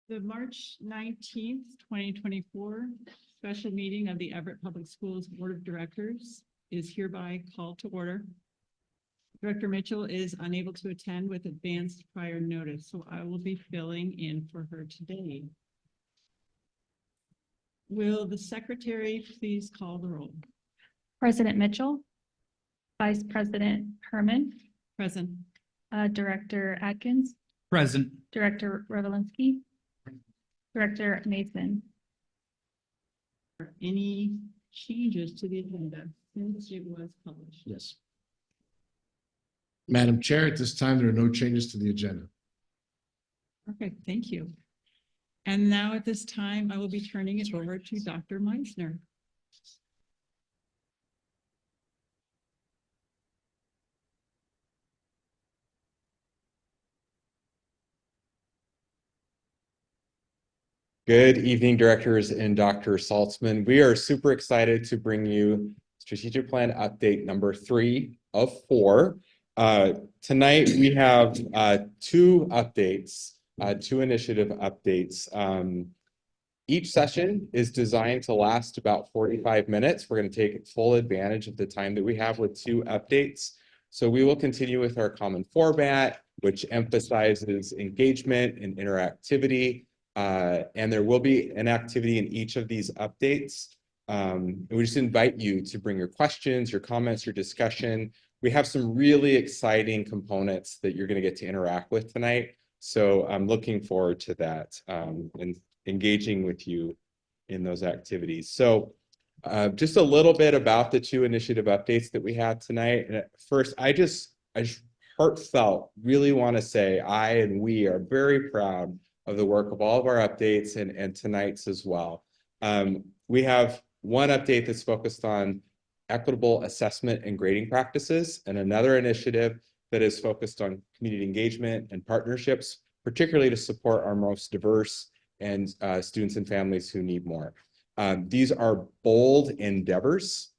The March 19th, 2024 special meeting of the Everett Public Schools Board of Directors is hereby called to order. Director Mitchell is unable to attend with advanced prior notice, so I will be filling in for her today. Will the secretary please call the roll? President Mitchell, Vice President Herman, Present. Director Atkins, Present. Director Revelinsky, Director Mason. Any changes to the agenda since it was published? Yes. Madam Chair, at this time, there are no changes to the agenda. Perfect, thank you. And now at this time, I will be turning it over to Dr. Meisner. Good evening, directors and Dr. Saltzman. We are super excited to bring you strategic plan update number 3 of 4. Tonight, we have 2 updates, 2 initiative updates. Each session is designed to last about 45 minutes. We're going to take full advantage of the time that we have with 2 updates. So we will continue with our common format, which emphasizes engagement and interactivity. And there will be an activity in each of these updates. And we just invite you to bring your questions, your comments, your discussion. We have some really exciting components that you're going to get to interact with tonight. So I'm looking forward to that and engaging with you in those activities. So just a little bit about the 2 initiative updates that we have tonight. And first, I just heartfelt really want to say I and we are very proud of the work of all of our updates and tonight's as well. We have one update that's focused on equitable assessment and grading practices, and another initiative that is focused on community engagement and partnerships, particularly to support our most diverse and students and families who need more. These are bold endeavors.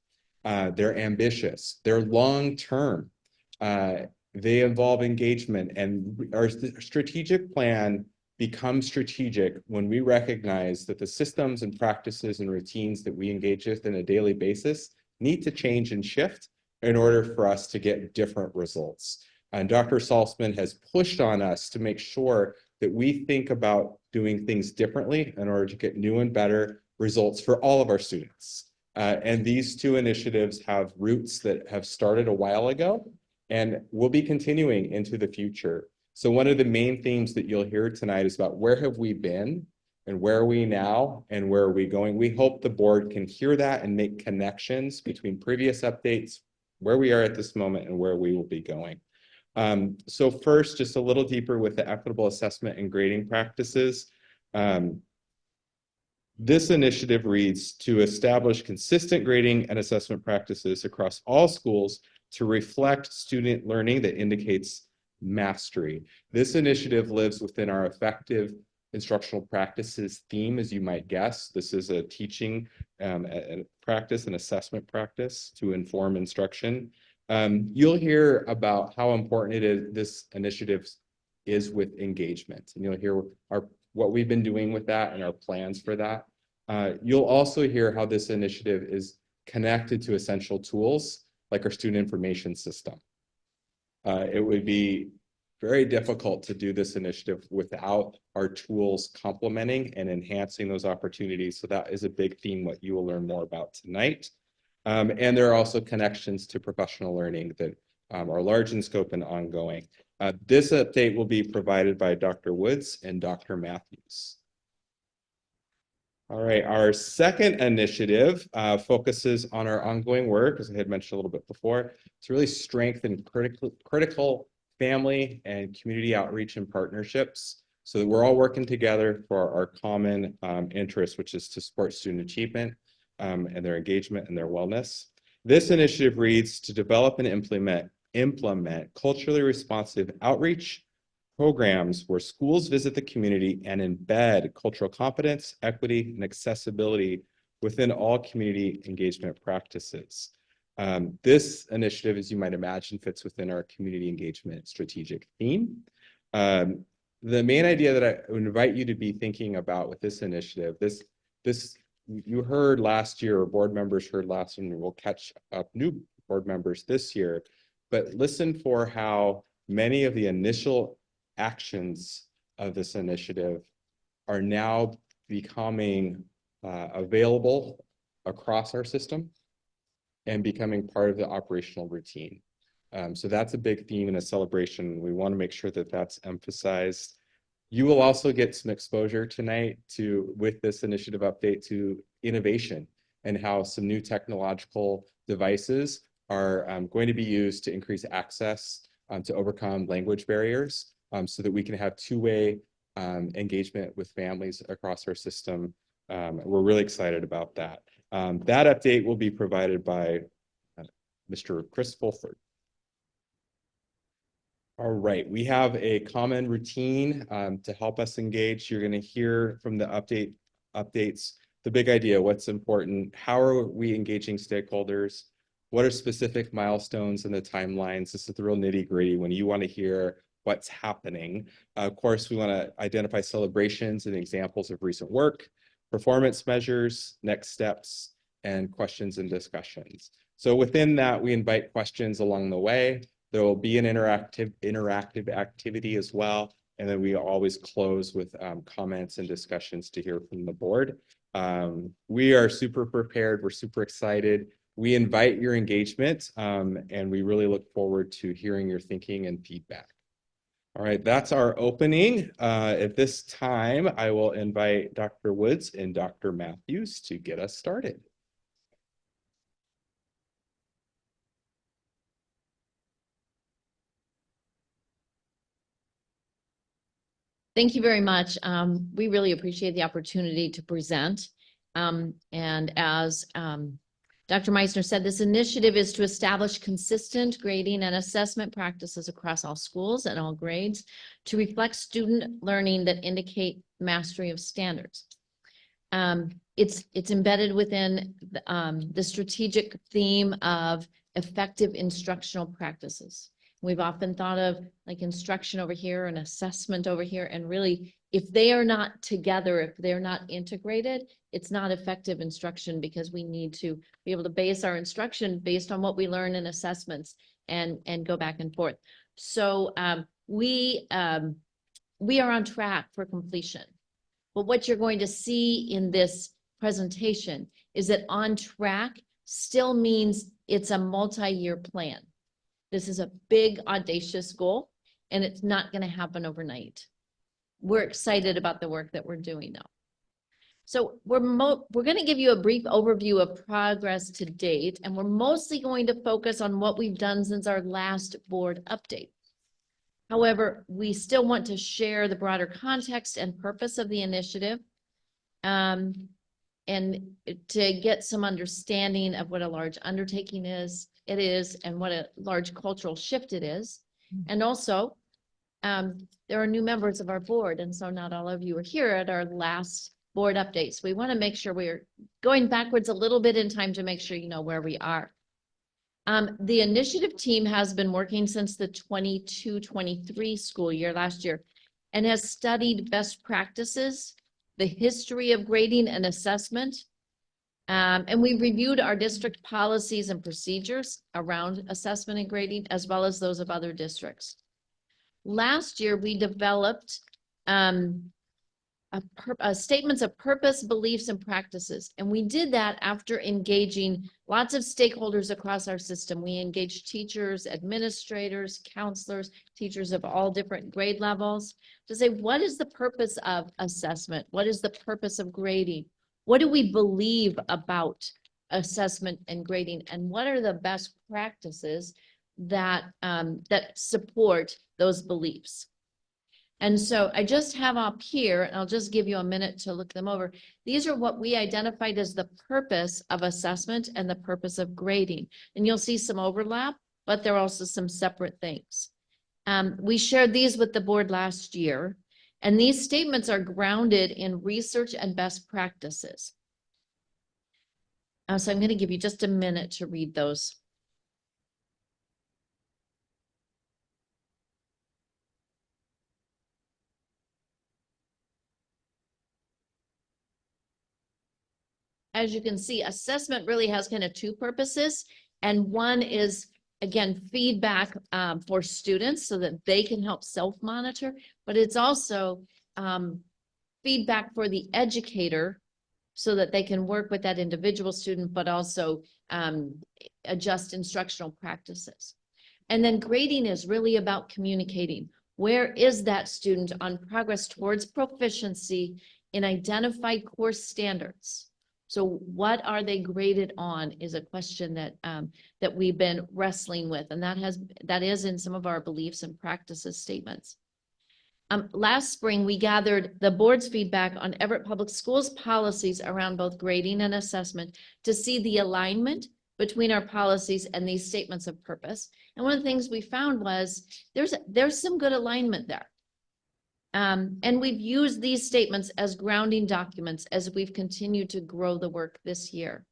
They're ambitious. They're long-term. They involve engagement, and our strategic plan become strategic when we recognize that the systems and practices and routines that we engage with on a daily basis need to change and shift in order for us to get different results. And Dr. Saltzman has pushed on us to make sure that we think about doing things differently in order to get new and better results for all of our students. And these 2 initiatives have roots that have started a while ago and will be continuing into the future. So one of the main themes that you'll hear tonight is about where have we been and where are we now and where are we going. We hope the board can hear that and make connections between previous updates, where we are at this moment and where we will be going. So first, just a little deeper with the equitable assessment and grading practices. This initiative reads to establish consistent grading and assessment practices across all schools to reflect student learning that indicates mastery. This initiative lives within our effective instructional practices theme, as you might guess. This is a teaching practice, an assessment practice to inform instruction. You'll hear about how important it is this initiative is with engagement, and you'll hear what we've been doing with that and our plans for that. You'll also hear how this initiative is connected to essential tools like our student information system. It would be very difficult to do this initiative without our tools complementing and enhancing those opportunities. So that is a big theme, what you will learn more about tonight. And there are also connections to professional learning that are large in scope and ongoing. This update will be provided by Dr. Woods and Dr. Matthews. All right, our second initiative focuses on our ongoing work, as I had mentioned a little bit before, to really strengthen critical family and community outreach and partnerships so that we're all working together for our common interest, which is to support student achievement and their engagement and their wellness. This initiative reads to develop and implement culturally responsive outreach programs where schools visit the community and embed cultural competence, equity, and accessibility within all community engagement practices. This initiative, as you might imagine, fits within our community engagement strategic theme. the main idea that I would invite you to be thinking about with this initiative, this you heard last year, or board members heard last year, and we'll catch up new board members this year, but listen for how many of the initial actions of this initiative are now becoming available across our system and becoming part of the operational routine. So that's a big theme in a celebration. We want to make sure that that's emphasized. You will also get some exposure tonight with this initiative update to innovation and how some new technological devices are going to be used to increase access to overcome language barriers so that we can have two-way engagement with families across our system. We're really excited about that. That update will be provided by Mr. Chris Fulford. All right, we have a common routine to help us engage. You're going to hear from the updates, the big idea, what's important, how are we engaging stakeholders, what are specific milestones in the timelines. This is the real nitty-gritty when you want to hear what's happening. Of course, we want to identify celebrations and examples of recent work, performance measures, next steps, and questions and discussions. So within that, we invite questions along the way. There will be an interactive activity as well. And then we always close with comments and discussions to hear from the board. We are super prepared. We're super excited. We invite your engagement and we really look forward to hearing your thinking and feedback. All right, that's our opening. At this time, I will invite Dr. Woods and Dr. Matthews to get us started. Thank you very much. We really appreciate the opportunity to present. And as Dr. Meisner said, this initiative is to establish consistent grading and assessment practices across all schools and all grades to reflect student learning that indicate mastery of standards. It's embedded within the strategic theme of effective instructional practices. We've often thought of like instruction over here and assessment over here, and really, if they are not together, if they're not integrated, it's not effective instruction because we need to be able to base our instruction based on what we learn in assessments and go back and forth. So we are on track for completion. But what you're going to see in this presentation is that on track still means it's a multi-year plan. This is a big, audacious goal, and it's not going to happen overnight. We're excited about the work that we're doing now. So we're going to give you a brief overview of progress to date, and we're mostly going to focus on what we've done since our last board update. However, we still want to share the broader context and purpose of the initiative, and to get some understanding of what a large undertaking is, and what a large cultural shift it is. And also, there are new members of our board, and so not all of you are here at our last board updates. We want to make sure we're going backwards a little bit in time to make sure you know where we are. The initiative team has been working since the 22-23 school year last year and has studied best practices, the history of grading and assessment, and we reviewed our district policies and procedures around assessment and grading, as well as those of other districts. Last year, we developed statements of purpose, beliefs, and practices. And we did that after engaging lots of stakeholders across our system. We engaged teachers, administrators, counselors, teachers of all different grade levels to say, what is the purpose of assessment? What is the purpose of grading? What do we believe about assessment and grading? And what are the best practices that support those beliefs? And so I just have up here, and I'll just give you a minute to look them over. These are what we identified as the purpose of assessment and the purpose of grading. And you'll see some overlap, but there are also some separate things. We shared these with the board last year, and these statements are grounded in research and best practices. So I'm going to give you just a minute to read those. as you can see, assessment really has kind of two purposes. And one is, again, feedback for students so that they can help self-monitor, but it's also feedback for the educator so that they can work with that individual student, but also adjust instructional practices. And then grading is really about communicating. Where is that student on progress towards proficiency in identified course standards? So what are they graded on is a question that that we've been wrestling with, and that is in some of our beliefs and practices statements. Last spring, we gathered the board's feedback on Everett Public Schools policies around both grading and assessment to see the alignment between our policies and these statements of purpose. And one of the things we found was there's some good alignment there. And we've used these statements as grounding documents as we've continued to grow the work this year.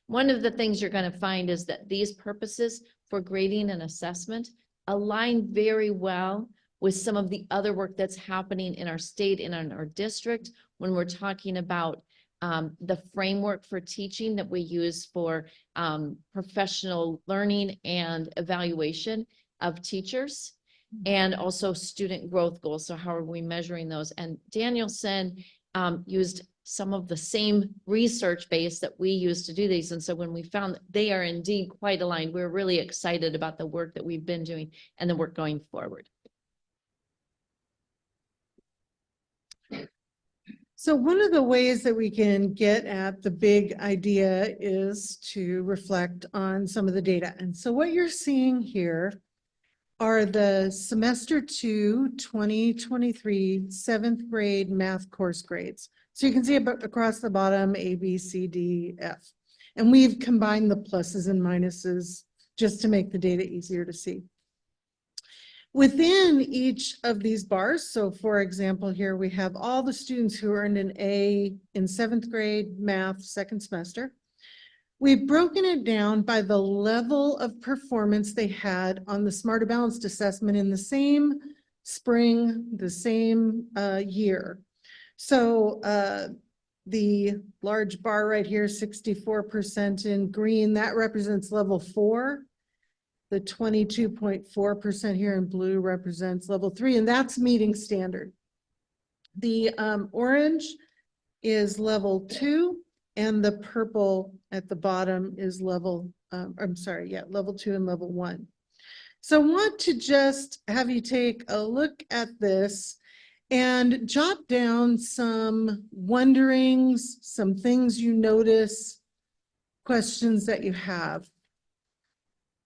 One of the things you're going to find is that these purposes for grading and assessment align very well with some of the other work that's happening in our state and in our district when we're talking about the framework for teaching that we use for professional learning and evaluation of teachers, and also student growth goals. So how are we measuring those? And Danielson used some of the same research base that we use to do these. And so when we found that they are indeed quite aligned, we're really excited about the work that we've been doing and the work going forward. So one of the ways that we can get at the big idea is to reflect on some of the data. And so what you're seeing here are the semester 2, 2023 7th grade math course grades. So you can see across the bottom, A, B, C, D, F. And we've combined the pluses and minuses just to make the data easier to see. Within each of these bars, so for example, here we have all the students who earned an A in 7th grade math second semester. We've broken it down by the level of performance they had on the Smarter Balanced assessment in the same spring, the same year. So the large bar right here, 64% in green, that represents level 4. The 22.4% here in blue represents level 3, and that's meeting standard. The orange is level 2, and the purple at the bottom is level, level 2 and level 1. So I want to just have you take a look at this and jot down some wonderings, some things you notice, questions that you have.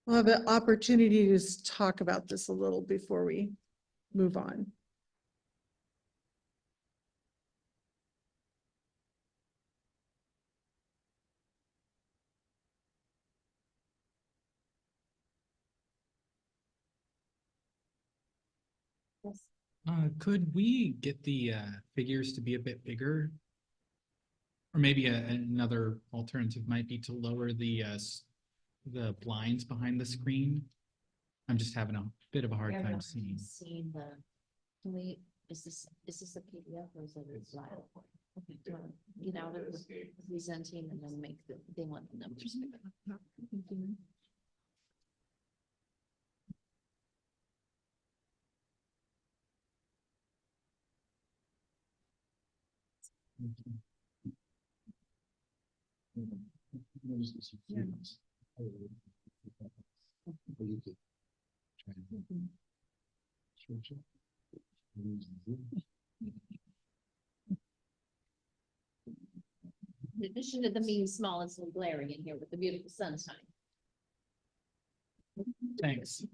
We'll have an opportunity to talk about this a little before we move on. Could we get the figures to be a bit bigger? Or maybe another alternative might be to lower the blinds behind the screen. I'm just having a bit of a hard time seeing. Seeing the, can we, is this a PDF or is it a slide? Okay, do you want to get out of the presenting and then make they want the numbers bigger. In addition to the being small, it's glaring in here with the beautiful sunshine. Thanks.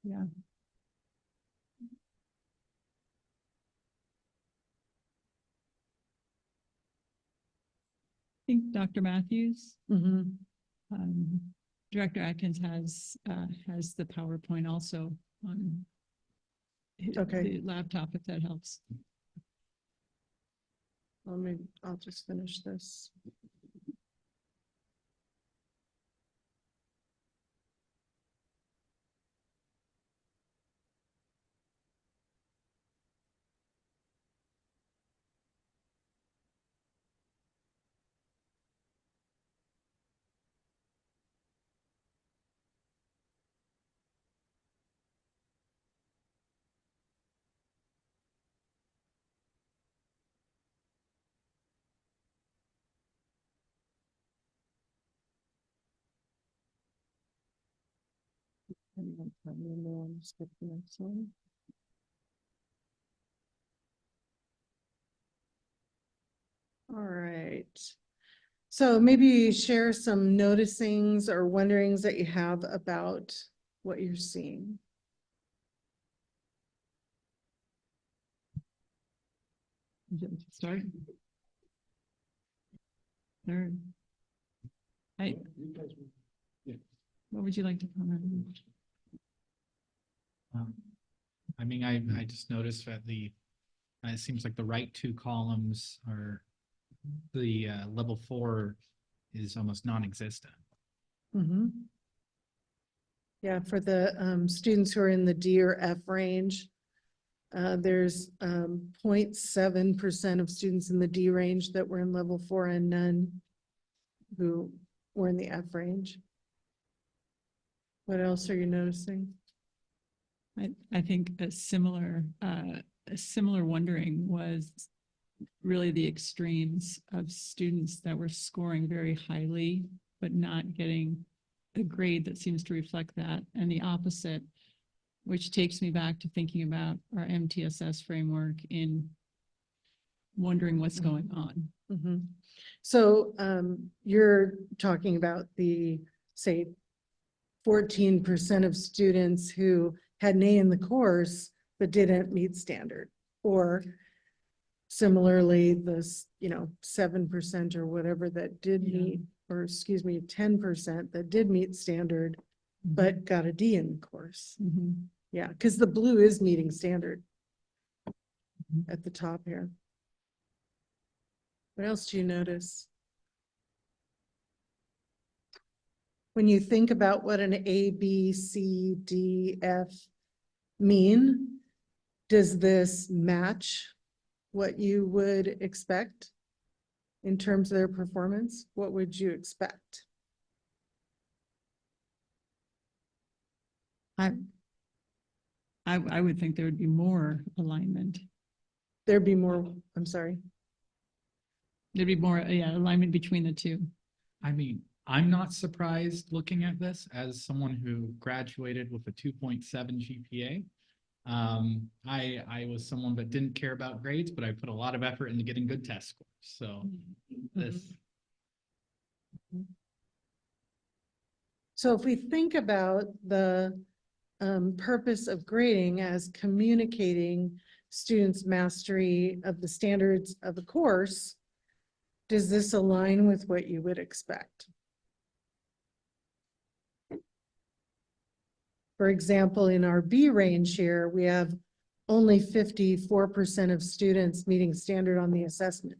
Yeah. I think Dr. Matthews, Director Atkins has the PowerPoint also on Okay. the laptop, if that helps. I'll just finish this. Skip the next one. All right. So maybe share some noticings or wonderings that you have about what you're seeing. Would you like to start? Or, I, what would you like to comment on? I mean, I just noticed that it seems like the right two columns are, the level 4 is almost non-existent. Mhm. Yeah, for the students who are in the D or F range, there's 0.7% of students in the D range that were in level 4 and none who were in the F range. What else are you noticing? I think a similar wondering was really the extremes of students that were scoring very highly, but not getting a grade that seems to reflect that, and the opposite, which takes me back to thinking about our MTSS framework in wondering what's going on. Mhm. So you're talking about the, say, 14% of students who had an A in the course but didn't meet standard, or similarly, this, 7% or whatever that did Yeah. meet, or excuse me, 10% that did meet standard but got a D in the course. Mhm. Yeah, because the blue is meeting standard Mhm. at the top here. What else do you notice? When you think about what an A, B, C, D, F mean, does this match what you would expect in terms of their performance? What would you expect? I would think there would be more alignment. There'd be more, I'm sorry. There'd be more, alignment between the two. I mean, I'm not surprised looking at this as someone who graduated with a 2.7 GPA. I was someone that didn't care about grades, but I put a lot of effort into getting good test scores. So this, So if we think about the purpose of grading as communicating students' mastery of the standards of the course, does this align with what you would expect? For example, in our B range here, we have only 54% of students meeting standard on the assessment.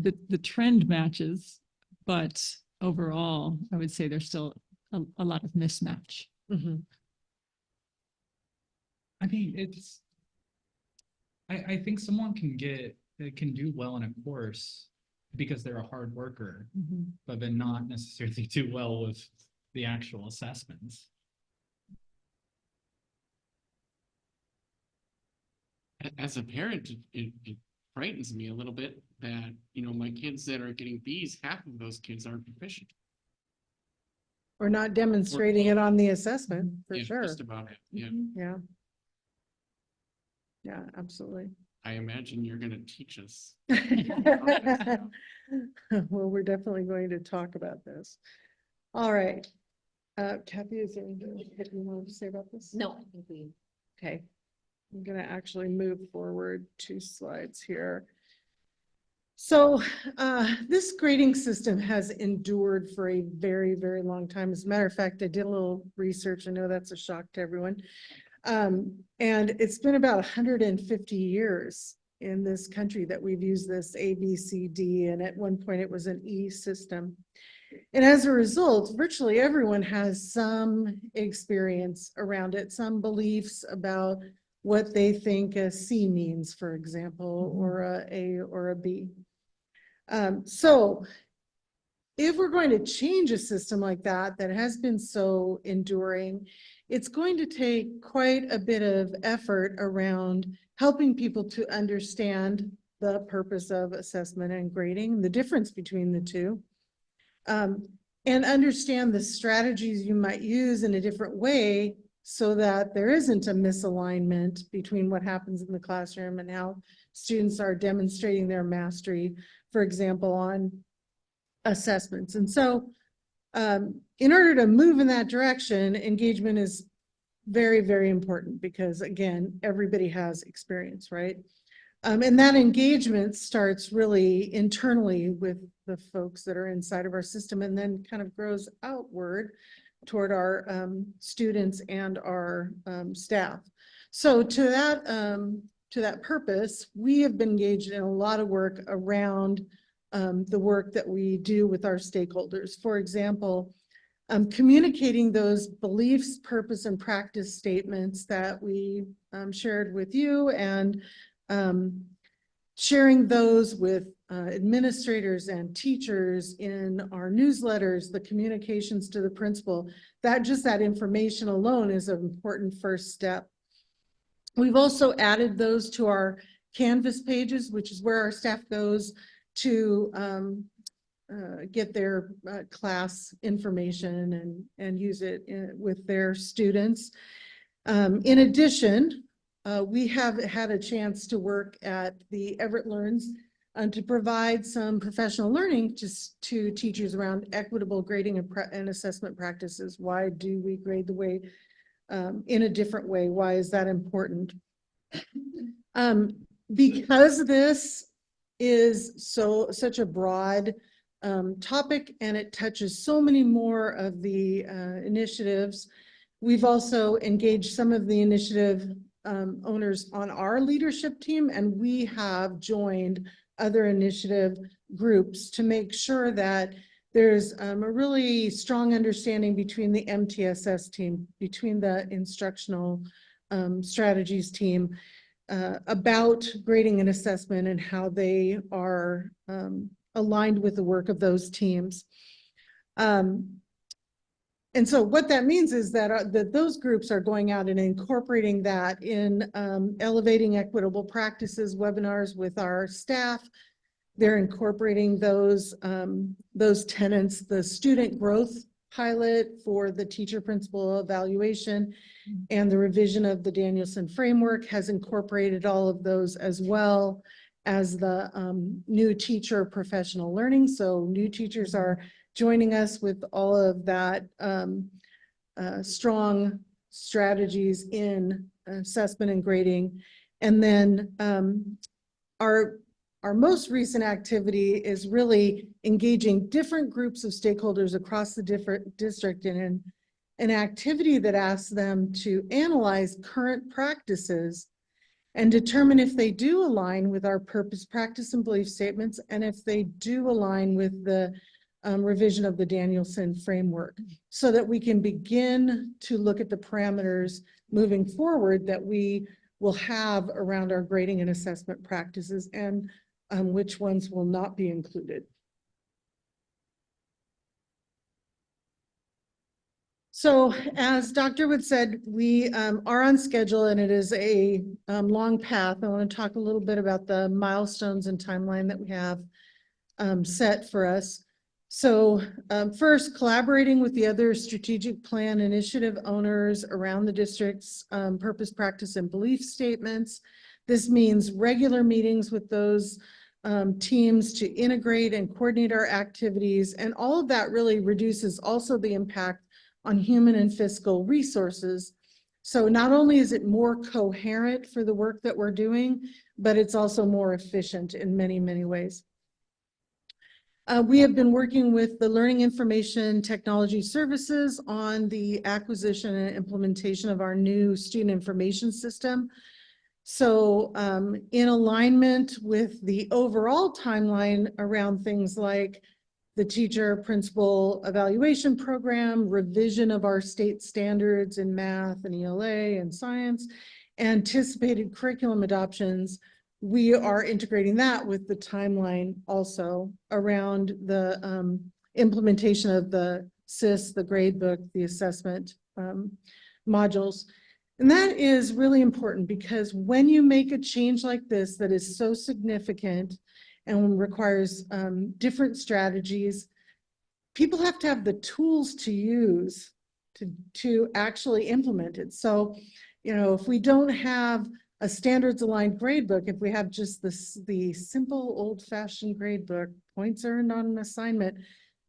The trend matches, but overall, I would say there's still a lot of mismatch. Mhm. I mean, I think someone can do well in a course because they're a hard worker, but then not necessarily do well with the actual assessments. As a parent, it frightens me a little bit that, my kids that are getting Bs, half of those kids aren't proficient. We're not demonstrating it on the assessment, for Yeah, sure. just about it. Yeah. Yeah. Yeah, absolutely. I imagine you're gonna teach us. Well, we're definitely going to talk about this. All right. Kathy, is there anything that you wanted to say about this? No, I think we. Okay. I'm gonna actually move forward 2 slides here. So this grading system has endured for a very, very long time. As a matter of fact, I did a little research. I know that's a shock to everyone. And it's been about 150 years in this country that we've used this A, B, C, D, and at one point it was an E system. And as a result, virtually everyone has some experience around it, some beliefs about what they think a C means, for example, or a or a B. So if we're going to change a system like that, that has been so enduring, it's going to take quite a bit of effort around helping people to understand the purpose of assessment and grading, the difference between the two, and understand the strategies you might use in a different way so that there isn't a misalignment between what happens in the classroom and how students are demonstrating their mastery, for example, on assessments. And so in order to move in that direction, engagement is very, very important because, again, everybody has experience, right? And that engagement starts really internally with the folks that are inside of our system and then kind of grows outward toward our students and our staff. So to that purpose, we have been engaged in a lot of work around the work that we do with our stakeholders. For example, communicating those beliefs, purpose, and practice statements that we shared with you, and sharing those with administrators and teachers in our newsletters, the communications to the principal. That information alone is an important first step. We've also added those to our Canvas pages, which is where our staff goes to get their class information and use it with their students. In addition, we have had a chance to work at the Everett Learns to provide some professional learning to teachers around equitable grading and assessment practices. Why do we grade the way in a different way? Why is that important? Because this is such a broad topic and it touches so many more of the initiatives. We've also engaged some of the initiative owners on our leadership team, and we have joined other initiative groups to make sure that there's a really strong understanding between the MTSS team, between the instructional strategies team, about grading and assessment and how they are aligned with the work of those teams. And so what that means is that, those groups are going out and incorporating that in elevating equitable practices webinars with our staff. They're incorporating those tenets, the student growth pilot for the teacher principal evaluation and the revision of the Danielson framework has incorporated all of those, as well as the new teacher professional learning. So new teachers are joining us with all of that strong strategies in assessment and grading. And then our most recent activity is really engaging different groups of stakeholders across the different district in an activity that asks them to analyze current practices and determine if they do align with our purpose, practice, and belief statements, and if they do align with the revision of the Danielson framework, so that we can begin to look at the parameters moving forward that we will have around our grading and assessment practices, and which ones will not be included. So as Dr. Wood said, we are on schedule, and it is a long path. I want to talk a little bit about the milestones and timeline that we have set for us. So first, collaborating with the other strategic plan initiative owners around the district's purpose, practice, and belief statements. This means regular meetings with those teams to integrate and coordinate our activities. And all of that really reduces also the impact on human and fiscal resources. So not only is it more coherent for the work that we're doing, but it's also more efficient in many, many ways. We have been working with the Learning Information Technology Services on the acquisition and implementation of our new student information system. So in alignment with the overall timeline around things like the teacher principal evaluation program, revision of our state standards in math and ELA and science, anticipated curriculum adoptions, we are integrating that with the timeline also around the implementation of the SIS, the grade book, the assessment modules. And that is really important because when you make a change like this that is so significant and requires different strategies, people have to have the tools to use to actually implement it. So, you know, if we don't have a standards aligned grade book, if we have just the simple old fashioned grade book, points earned on an assignment,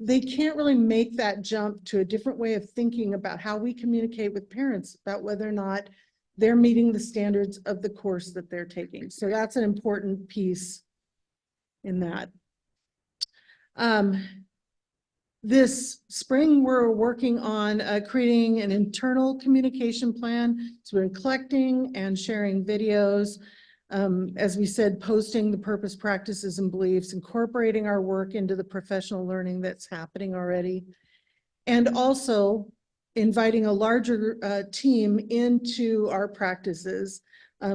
they can't really make that jump to a different way of thinking about how we communicate with parents about whether or not they're meeting the standards of the course that they're taking. So that's an important piece in that. This spring, we're working on creating an internal communication plan. So we're collecting and sharing videos. As we said, posting the purpose, practices, and beliefs, incorporating our work into the professional learning that's happening already, and also inviting a larger team into our practices.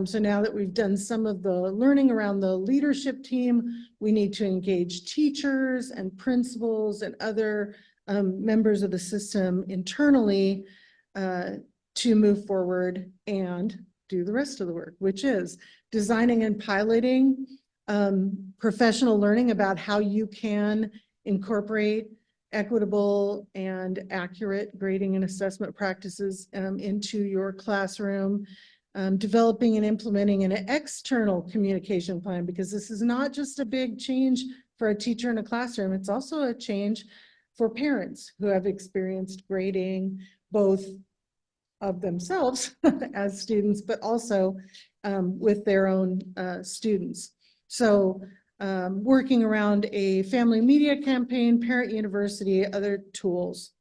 So now that we've done some of the learning around the leadership team, we need to engage teachers and principals and other members of the system internally to move forward and do the rest of the work, which is designing and piloting professional learning about how you can incorporate equitable and accurate grading and assessment practices into your classroom. Developing and implementing an external communication plan, because this is not just a big change for a teacher in a classroom, it's also a change for parents who have experienced grading, both of themselves as students, but also with their own students. So working around a family media campaign, parent university, other tools.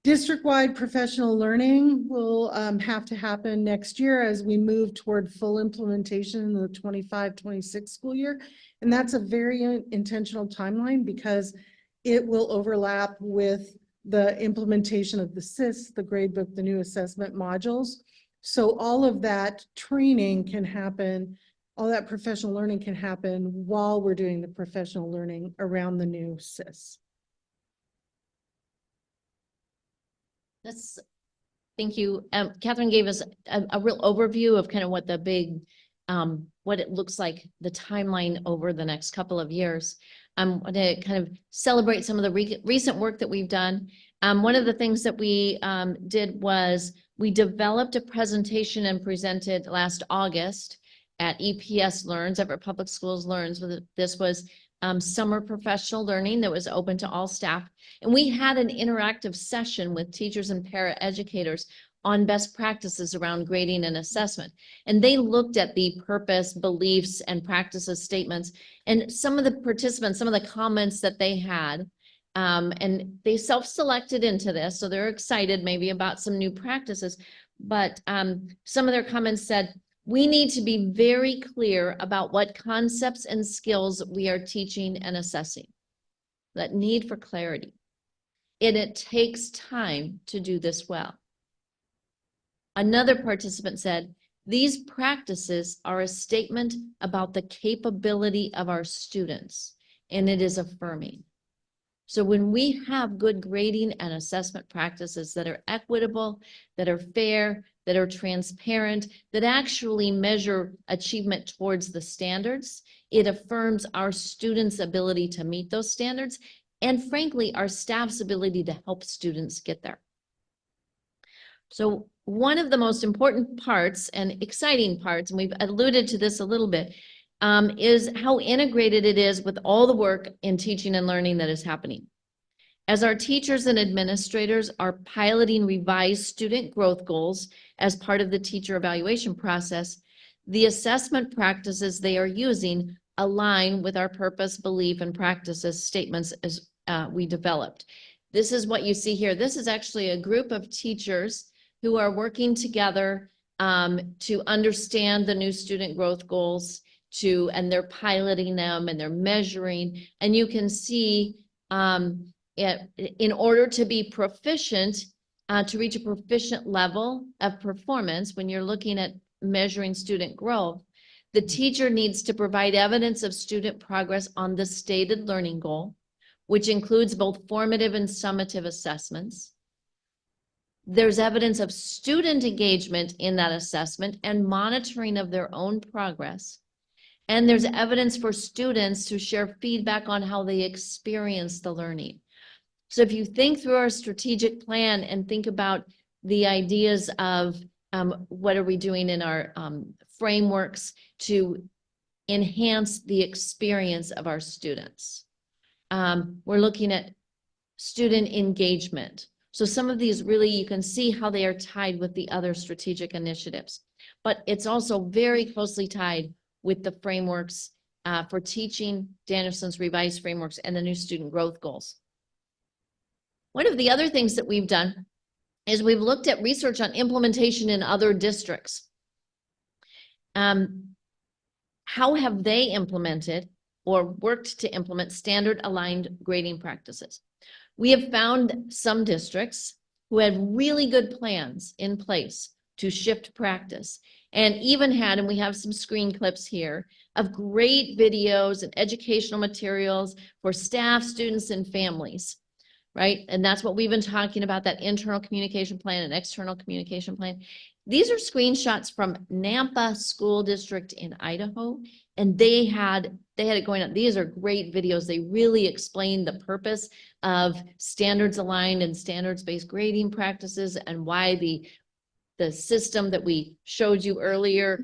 District-wide professional learning will have to happen next year as we move toward full implementation in the 25-26 school year. And that's a very intentional timeline because it will overlap with the implementation of the SIS, the gradebook, the new assessment modules. So all of that training can happen, all that professional learning can happen while we're doing the professional learning around the new SIS. Thank you. Catherine gave us a real overview of kind of what the big, what it looks like, the timeline over the next couple of years. I want to kind of celebrate some of the recent work that we've done. One of the things that we did was we developed a presentation and presented last August at EPS Learns, Everett Public Schools Learns. This was summer professional learning that was open to all staff. And we had an interactive session with teachers and paraeducators on best practices around grading and assessment. And they looked at the purpose, beliefs, and practices statements. And some of the participants, some of the comments that they had, and they self-selected into this, so they're excited maybe about some new practices. But some of their comments said, we need to be very clear about what concepts and skills we are teaching and assessing. That need for clarity. And it takes time to do this well. Another participant said, these practices are a statement about the capability of our students, and it is affirming. So when we have good grading and assessment practices that are equitable, that are fair, that are transparent, that actually measure achievement towards the standards, it affirms our students' ability to meet those standards, and frankly, our staff's ability to help students get there. So one of the most important parts and exciting parts, and we've alluded to this a little bit, is how integrated it is with all the work in teaching and learning that is happening. As our teachers and administrators are piloting revised student growth goals as part of the teacher evaluation process, the assessment practices they are using align with our purpose, belief, and practices statements as we developed. This is what you see here. This is actually a group of teachers who are working together to understand the new student growth goals and they're piloting them and they're measuring. And you can see in order to be proficient, to reach a proficient level of performance, when you're looking at measuring student growth, the teacher needs to provide evidence of student progress on the stated learning goal, which includes both formative and summative assessments. There's evidence of student engagement in that assessment and monitoring of their own progress. And there's evidence for students to share feedback on how they experience the learning. So if you think through our strategic plan and think about the ideas of what are we doing in our frameworks to enhance the experience of our students. We're looking at student engagement. So some of these really, you can see how they are tied with the other strategic initiatives, but it's also very closely tied with the frameworks for teaching, Danielson's revised frameworks, and the new student growth goals. One of the other things that we've done is we've looked at research on implementation in other districts. How have they implemented or worked to implement standard aligned grading practices? We have found some districts who had really good plans in place to shift practice and even had, and we have some screen clips here, of great videos and educational materials for staff, students, and families, right? And that's what we've been talking about, that internal communication plan and external communication plan. These are screenshots from Nampa School District in Idaho, and they had it going on. These are great videos. They really explain the purpose of standards aligned and standards-based grading practices and why the system that we showed you earlier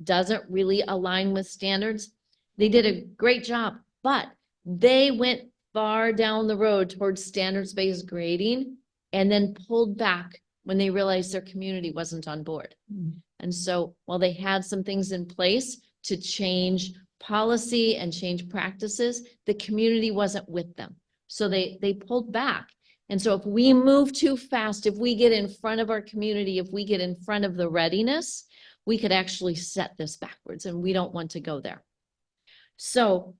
doesn't really align with standards. They did a great job, but they went far down the road towards standards-based grading and then pulled back when they realized their community wasn't on board. And so while they had some things in place to change policy and change practices, the community wasn't with them. So they pulled back. And so if we move too fast, if we get in front of our community, if we get in front of the readiness, we could actually set this backwards, and we don't want to go there. So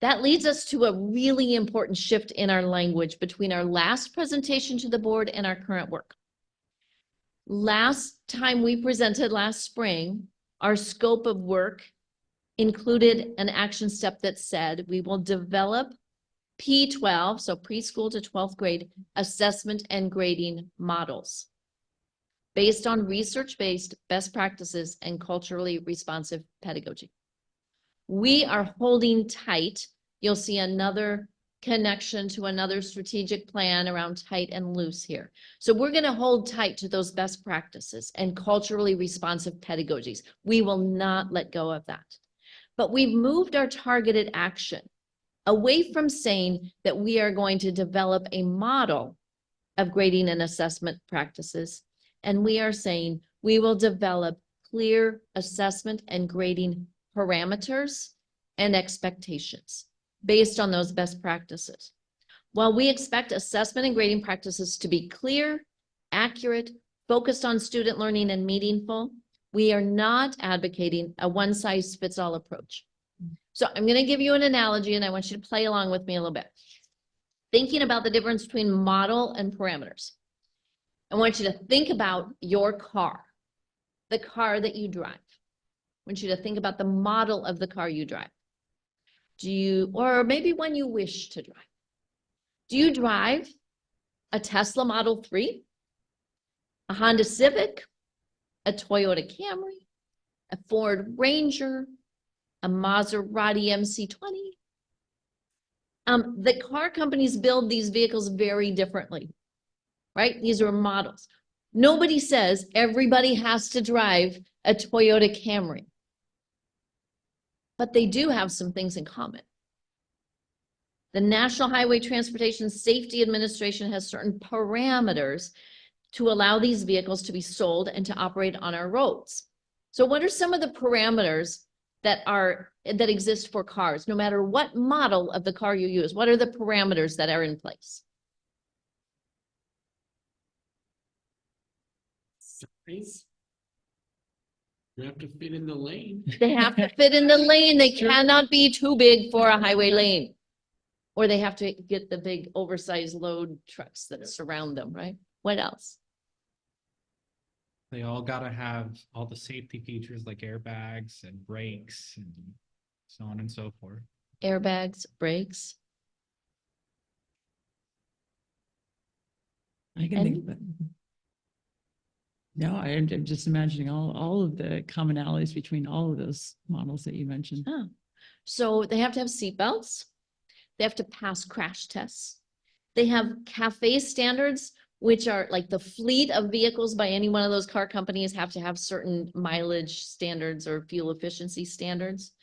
that leads us to a really important shift in our language between our last presentation to the board and our current work. Last time we presented last spring, our scope of work included an action step that said we will develop P12, so preschool to 12th grade, assessment and grading models based on research-based best practices and culturally responsive pedagogy. We are holding tight. You'll see another connection to another strategic plan around tight and loose here. So we're going to hold tight to those best practices and culturally responsive pedagogies. We will not let go of that. But we've moved our targeted action away from saying that we are going to develop a model of grading and assessment practices. And we are saying we will develop clear assessment and grading parameters and expectations based on those best practices. While we expect assessment and grading practices to be clear, accurate, focused on student learning and meaningful, we are not advocating a one-size-fits-all approach. So I'm going to give you an analogy, and I want you to play along with me a little bit. Thinking about the difference between model and parameters. I want you to think about your car, the car that you drive. I want you to think about the model of the car you drive. Or maybe one you wish to drive. Do you drive a Tesla Model 3, a Honda Civic, a Toyota Camry, a Ford Ranger, a Maserati MC20? The car companies build these vehicles very differently, right? These are models. Nobody says everybody has to drive a Toyota Camry, but they do have some things in common. The National Highway Transportation Safety Administration has certain parameters to allow these vehicles to be sold and to operate on our roads. So what are some of the parameters that are that exist for cars, no matter what model of the car you use? What are the parameters that are in place? Size. You have to fit in the lane. They have to fit in the lane. They cannot be too big for a highway lane. Or they have to get the big oversized load trucks that surround them, right? What else? They all gotta have all the safety features like airbags and brakes and so on and so forth. Airbags, brakes. I can think of it. No, I'm just imagining all of the commonalities between all of those models that you mentioned. Oh. So they have to have seatbelts. They have to pass crash tests. They have CAFE standards, which are like the fleet of vehicles by any one of those car companies have to have certain mileage standards or fuel efficiency standards.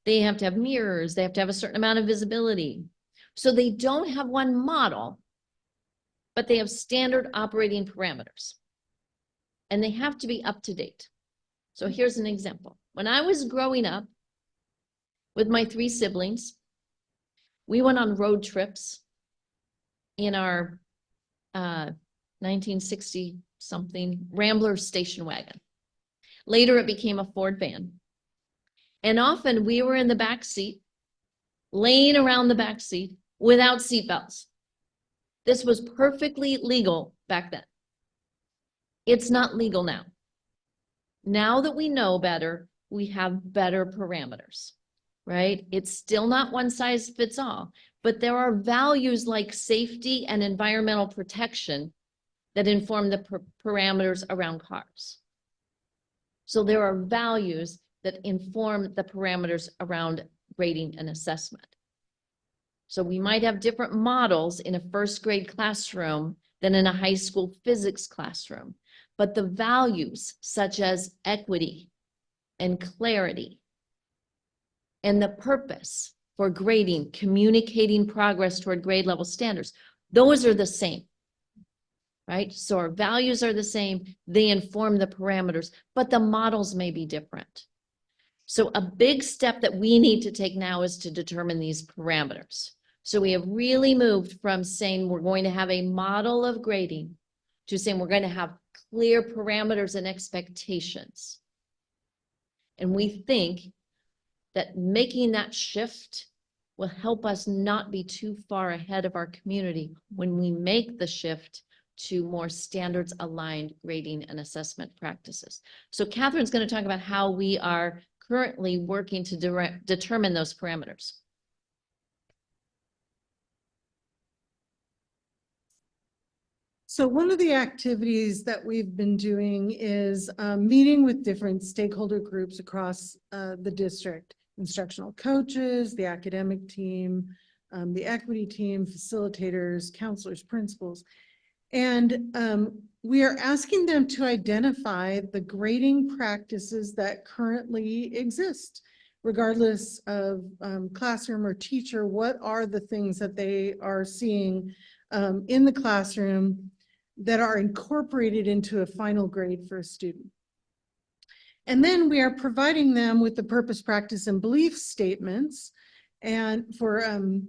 They have to have mirrors. They have to have a certain amount of visibility. So they don't have one model, but they have standard operating parameters. And they have to be up to date. So here's an example. When I was growing up with my 3 siblings, we went on road trips in our 1960 something Rambler station wagon. Later, it became a Ford van. And often we were in the back seat, laying around the back seat without seatbelts. This was perfectly legal back then. It's not legal now. Now that we know better, we have better parameters, right? It's still not one size fits all, but there are values like safety and environmental protection that inform the parameters around cars. So there are values that inform the parameters around grading and assessment. So we might have different models in a 1st grade classroom than in a high school physics classroom. But the values such as equity and clarity and the purpose for grading, communicating progress toward grade level standards, those are the same, right? So our values are the same. They inform the parameters, but the models may be different. So a big step that we need to take now is to determine these parameters. So we have really moved from saying we're going to have a model of grading to saying we're going to have clear parameters and expectations. And we think that making that shift will help us not be too far ahead of our community when we make the shift to more standards aligned grading and assessment practices. So Catherine's going to talk about how we are currently working to determine those parameters. So one of the activities that we've been doing is meeting with different stakeholder groups across the district, instructional coaches, the academic team, the equity team, facilitators, counselors, principals. And we are asking them to identify the grading practices that currently exist, regardless of classroom or teacher. What are the things that they are seeing in the classroom that are incorporated into a final grade for a student? And then we are providing them with the purpose, practice, and belief statements and for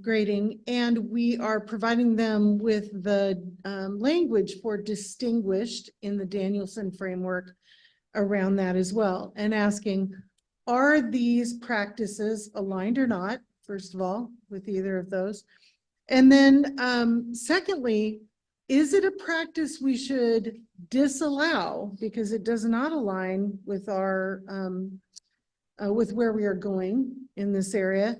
grading, and we are providing them with the language for distinguished in the Danielson framework around that as well, and asking, are these practices aligned or not, first of all, with either of those? And then secondly, is it a practice we should disallow because it does not align with our with where we are going in this area?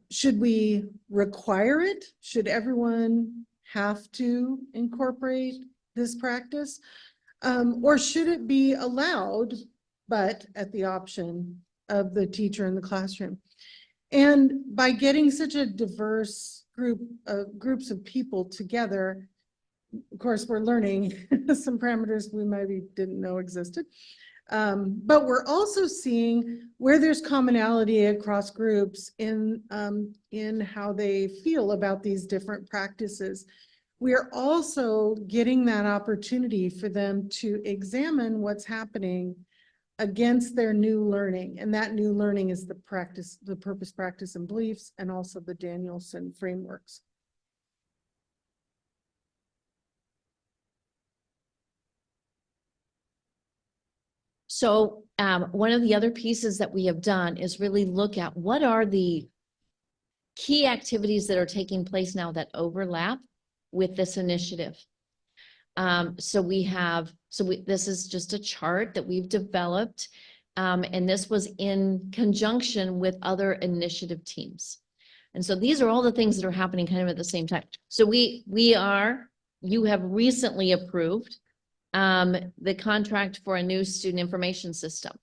Should we require it? Should everyone have to incorporate this practice? Or should it be allowed, but at the option of the teacher in the classroom? And by getting such a diverse groups of people together, of course, we're learning some parameters we maybe didn't know existed. But we're also seeing where there's commonality across groups in how they feel about these different practices. We are also getting that opportunity for them to examine what's happening against their new learning. And that new learning is the practice, the purpose, practice, and beliefs, and also the Danielson frameworks. So one of the other pieces that we have done is really look at what are the key activities that are taking place now that overlap with this initiative. This is just a chart that we've developed, and this was in conjunction with other initiative teams. And so these are all the things that are happening kind of at the same time. So you have recently approved the contract for a new student information system.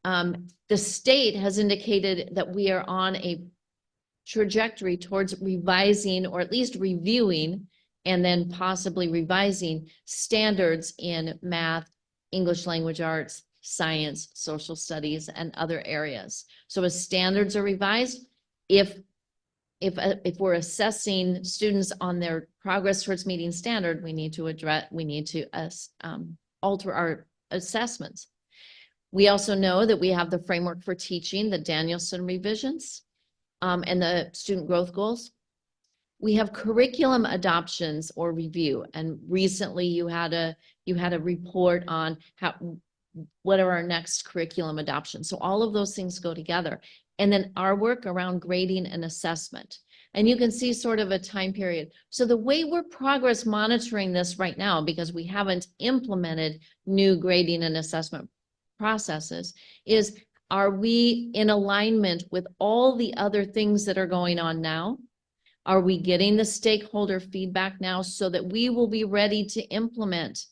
The state has indicated that we are on a trajectory towards revising, or at least reviewing, and then possibly revising standards in math, English language arts, science, social studies, and other areas. So as standards are revised, if we're assessing students on their progress towards meeting standard, we need to alter our assessments. We also know that we have the framework for teaching, the Danielson revisions, and the student growth goals. We have curriculum adoptions or review, and recently you had a report on what are our next curriculum adoptions. So all of those things go together. And then our work around grading and assessment. And you can see sort of a time period. So the way we're progress monitoring this right now, because we haven't implemented new grading and assessment processes, is are we in alignment with all the other things that are going on now? Are we getting the stakeholder feedback now so that we will be ready to implement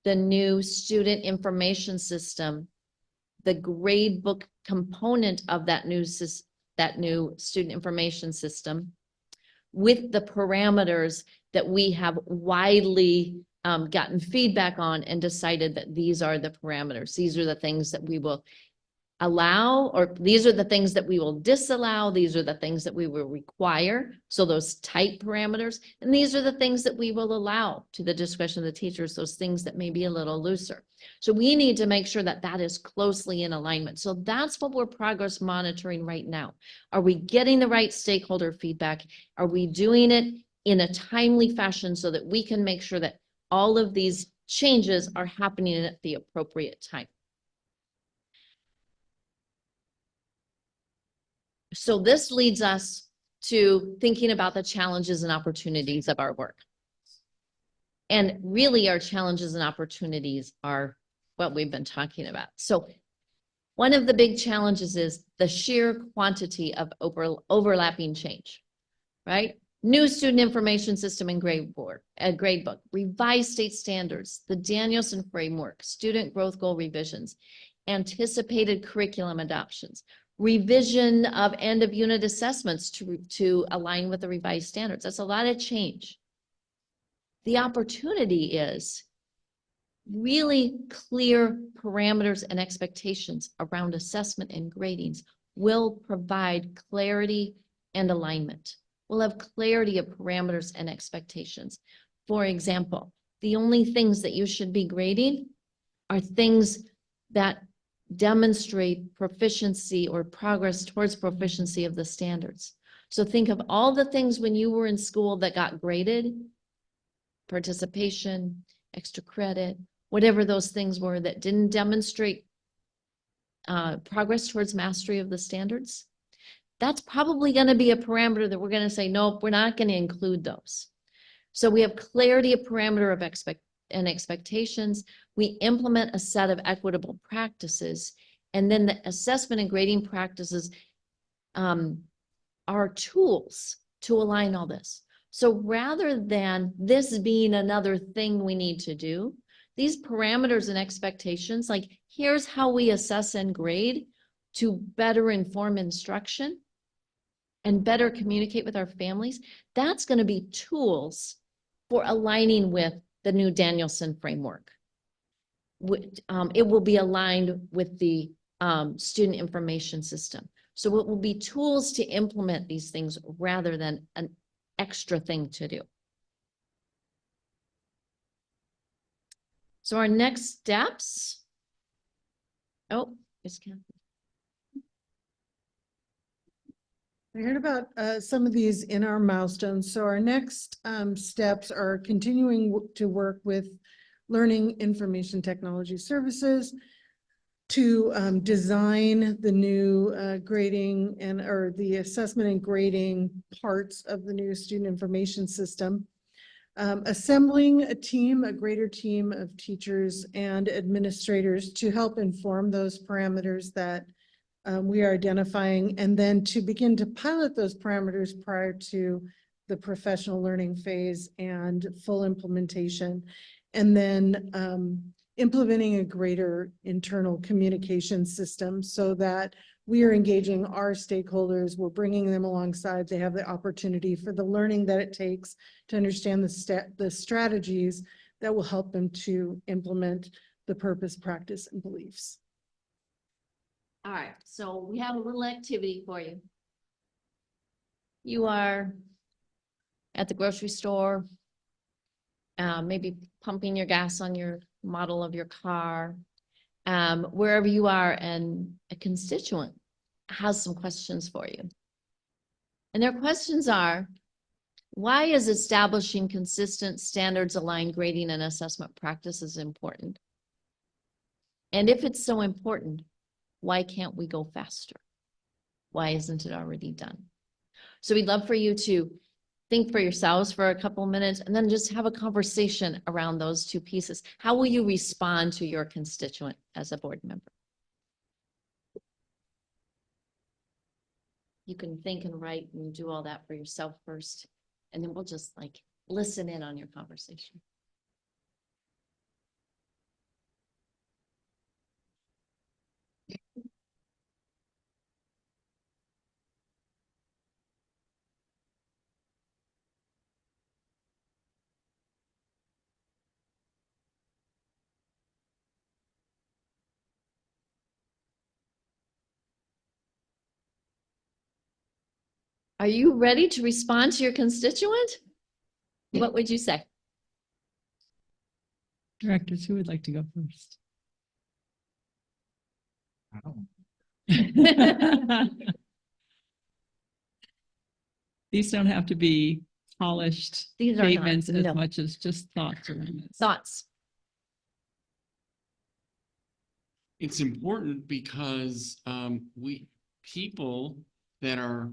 the new student information system, the grade book component of that new student information system, with the parameters that we have widely gotten feedback on and decided that these are the parameters. These are the things that we will allow, or these are the things that we will disallow. These are the things that we will require. So those tight parameters, and these are the things that we will allow to the discretion of the teachers, those things that may be a little looser. So we need to make sure that that is closely in alignment. So that's what we're progress monitoring right now. Are we getting the right stakeholder feedback? Are we doing it in a timely fashion so that we can make sure that all of these changes are happening at the appropriate time? So this leads us to thinking about the challenges and opportunities of our work. And really our challenges and opportunities are what we've been talking about. So one of the big challenges is the sheer quantity of overlapping change, right? New student information system and grade book, revised state standards, the Danielson framework, student growth goal revisions, anticipated curriculum adoptions, revision of end of unit assessments to align with the revised standards. That's a lot of change. The opportunity is really clear parameters and expectations around assessment and gradings will provide clarity and alignment. We'll have clarity of parameters and expectations. For example, the only things that you should be grading are things that demonstrate proficiency or progress towards proficiency of the standards. So think of all the things when you were in school that got graded: participation, extra credit, whatever those things were that didn't demonstrate progress towards mastery of the standards. That's probably going to be a parameter that we're going to say, nope, we're not going to include those. So we have clarity of parameter of expectations. We implement a set of equitable practices, and then the assessment and grading practices are tools to align all this. So rather than this being another thing we need to do, these parameters and expectations, like here's how we assess and grade to better inform instruction and better communicate with our families, that's going to be tools for aligning with the new Danielson framework. It will be aligned with the student information system. So it will be tools to implement these things rather than an extra thing to do. So our next steps Oh, it's Kathy. I heard about some of these in our milestones. So our next steps are continuing to work with Learning Information Technology Services to design the new grading or the assessment and grading parts of the new student information system. Assembling a greater team of teachers and administrators to help inform those parameters that we are identifying, and then to begin to pilot those parameters prior to the professional learning phase and full implementation. And then implementing a greater internal communication system so that we are engaging our stakeholders, we're bringing them alongside, they have the opportunity for the learning that it takes to understand the strategies that will help them to implement the purpose, practice, and beliefs. All right, so we have a little activity for you. You are at the grocery store, maybe pumping your gas on your model of your car, wherever you are, and a constituent has some questions for you. And their questions are, why is establishing consistent standards-aligned grading and assessment practices important? And if it's so important, why can't we go faster? Why isn't it already done? So we'd love for you to think for yourselves for a couple minutes and then just have a conversation around those two pieces. How will you respond to your constituent as a board member? You can think and write and do all that for yourself first, and then we'll just like listen in on your conversation. Are you ready to respond to your constituent? What would you say? Directors, who would like to go first? I don't. These don't have to be polished These are not, statements as no. much as just thoughts around this. Thoughts? It's important because people that are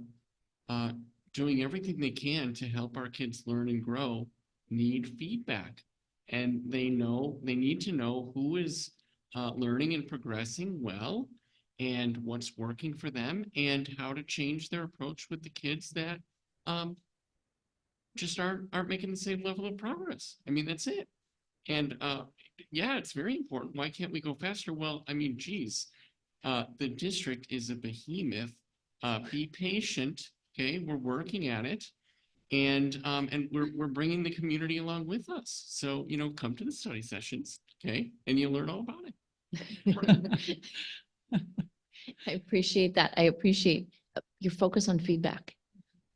doing everything they can to help our kids learn and grow need feedback. And they need to know who is learning and progressing well and what's working for them and how to change their approach with the kids that just aren't making the same level of progress. I mean, that's it. And yeah, it's very important. Why can't we go faster? Well, I mean, geez, the district is a behemoth. Be patient, okay? We're working at it, and we're bringing the community along with us. So, you know, come to the study sessions, okay? And you'll learn all about it. I appreciate that. I appreciate your focus on feedback.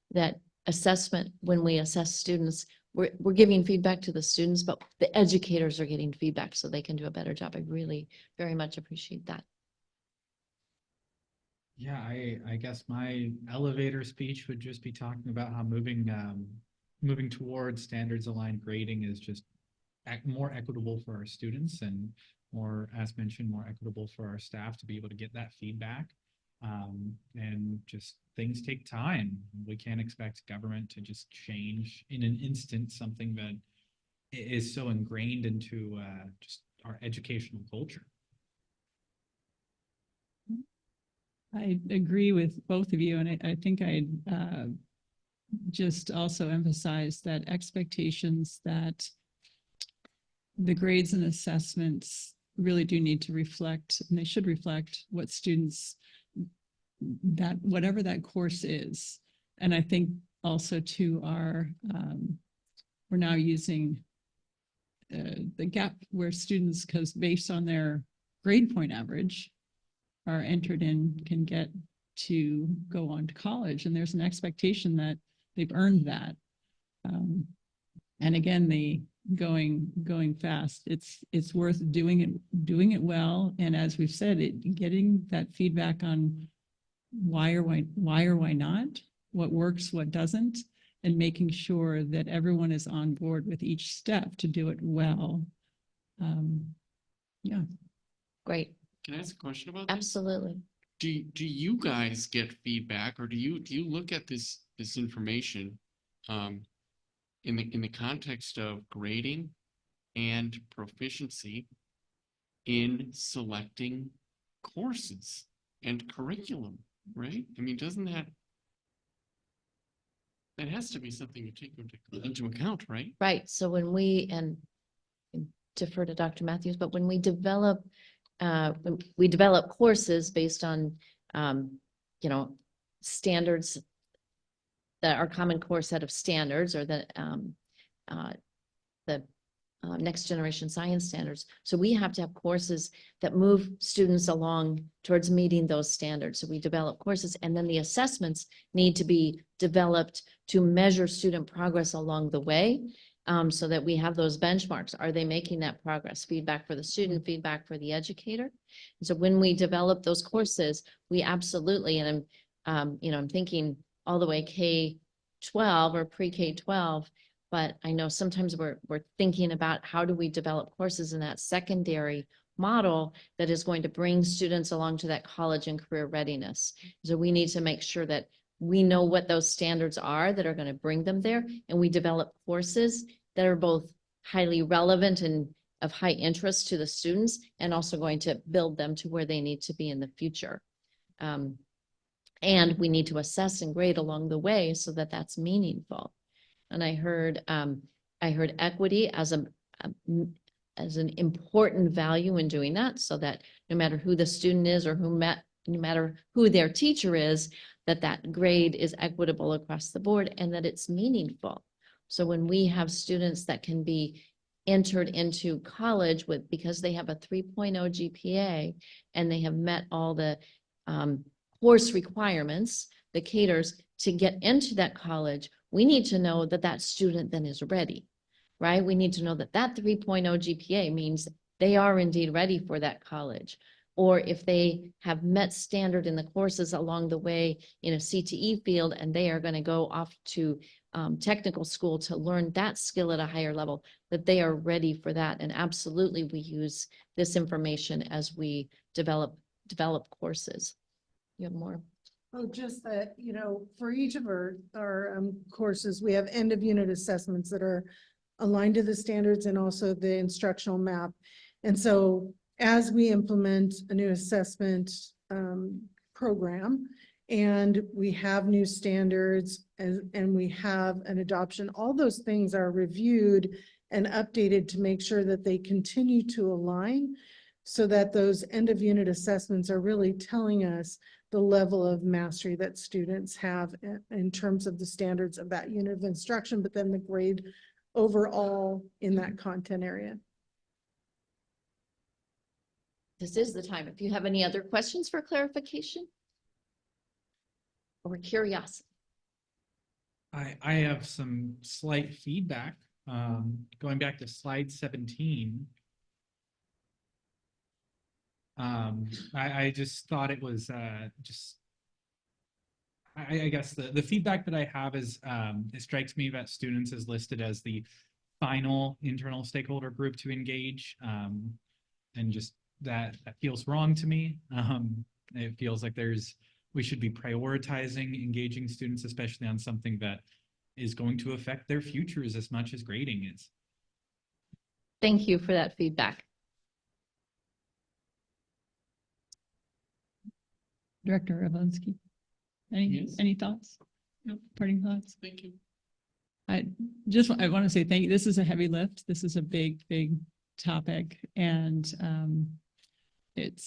That assessment, when we assess students, we're giving feedback to the students, but the educators are getting feedback so they can do a better job. I really very much appreciate that. Yeah, I guess my elevator speech would just be talking about how moving towards standards aligned grading is just more equitable for our students and more, as mentioned, more equitable for our staff to be able to get that feedback. And just things take time. We can't expect government to just change in an instant something that is so ingrained into just our educational culture. I agree with both of you, and I think I'd just also emphasize that expectations that the grades and assessments really do need to reflect, and they should reflect what students, that whatever that course is. And I think also to our, we're now using the gap where students, because based on their grade point average, are entered in, can get to go on to college. And there's an expectation that they've earned that. And again, the going fast, it's worth doing it well. And as we've said, getting that feedback on why or why not, what works, what doesn't, and making sure that everyone is on board with each step to do it well. Yeah. Great, Can I ask a question about this? absolutely. Do you guys get feedback, or do you look at this information in the context of grading and proficiency in selecting courses and curriculum, right? I mean, doesn't that has to be something you take into account, right? Right, so when we, and defer to Dr. Matthews, but when we develop courses based on, you know, standards, that our common core set of standards, or the next generation science standards. So we have to have courses that move students along towards meeting those standards. So we develop courses, and then the assessments need to be developed to measure student progress along the way, so that we have those benchmarks. Are they making that progress? Feedback for the student, feedback for the educator. And so when we develop those courses, we absolutely, and I'm thinking all the way K-12 or pre-K-12, but I know sometimes we're thinking about how do we develop courses in that secondary model that is going to bring students along to that college and career readiness. So we need to make sure that we know what those standards are that are going to bring them there, and we develop courses that are both highly relevant and of high interest to the students, and also going to build them to where they need to be in the future. And we need to assess and grade along the way so that that's meaningful. And I heard equity as an important value in doing that, so that no matter who the student is, or no matter who their teacher is, that grade is equitable across the board, and that it's meaningful. So when we have students that can be entered into college because they have a 3.0 GPA and they have met all the course requirements, the caters to get into that college, we need to know that student then is ready, right? We need to know that 3.0 GPA means they are indeed ready for that college. Or if they have met standard in the courses along the way in a CTE field, and they are going to go off to technical school to learn that skill at a higher level, that they are ready for that. And absolutely, we use this information as we develop courses. You have more? Oh, just that, for each of our courses, we have end of unit assessments that are aligned to the standards, and also the instructional map. And so as we implement a new assessment program, and we have new standards, and we have an adoption, all those things are reviewed and updated to make sure that they continue to align, so that those end of unit assessments are really telling us the level of mastery that students have in terms of the standards of that unit of instruction, but then the grade overall in that content area. This is the time. If you have any other questions for clarification or curiosity. I have some slight feedback. Going back to slide 17. I just thought it was I guess the feedback that I have is it strikes me that students is listed as the final internal stakeholder group to engage, and just that feels wrong to me. It feels like we should be prioritizing engaging students, especially on something that is going to affect their futures as much as grading is. Thank you for that feedback. Director Revlinsky, Yes. any thoughts? No. Parting thoughts? Thank you. I want to say thank you. This is a heavy lift. This is a big topic, and it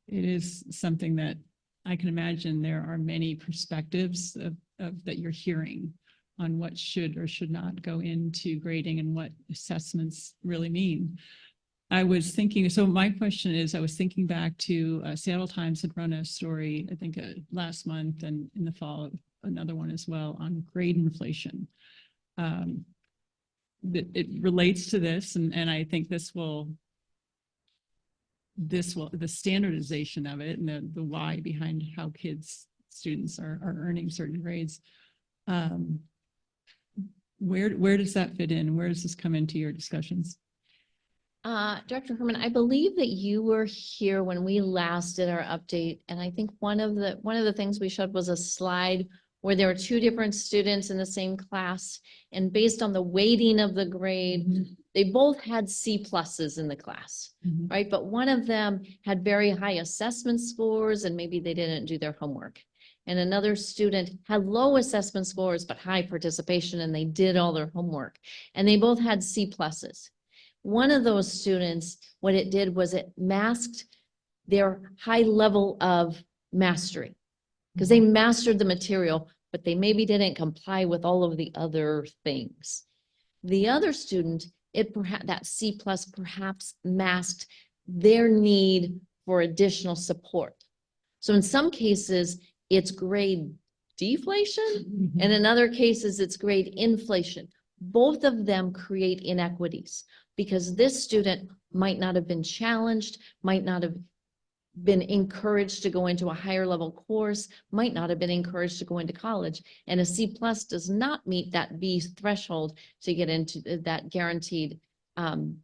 is something that I can imagine there are many perspectives of that you're hearing on what should or should not go into grading and what assessments really mean. I was thinking, so my question is, I was thinking back to Seattle Times had run a story, I think last month, and in the fall, another one as well, on grade inflation. it relates to this, and I think the standardization of it and the why behind how students are earning certain grades. Where does that fit in? Where does this come into your discussions? Director Herman, I believe that you were here when we last did our update, and I think one of the things we showed was a slide where there were two different students in the same class, and based on the weighting of the grade, they both had C pluses in the class, Mhm. right? But one of them had very high assessment scores, and maybe they didn't do their homework. And another student had low assessment scores, but high participation, and they did all their homework. And they both had C pluses. One of those students, what it did was it masked their high level of mastery, because they mastered the material, but they maybe didn't comply with all of the other things. The other student, that C plus perhaps masked their need for additional support. So in some cases, it's grade deflation, and in other cases, it's grade inflation. Both of them create inequities because this student might not have been challenged, might not have been encouraged to go into a higher level course, might not have been encouraged to go into college. And a C plus does not meet that B threshold to get into that guaranteed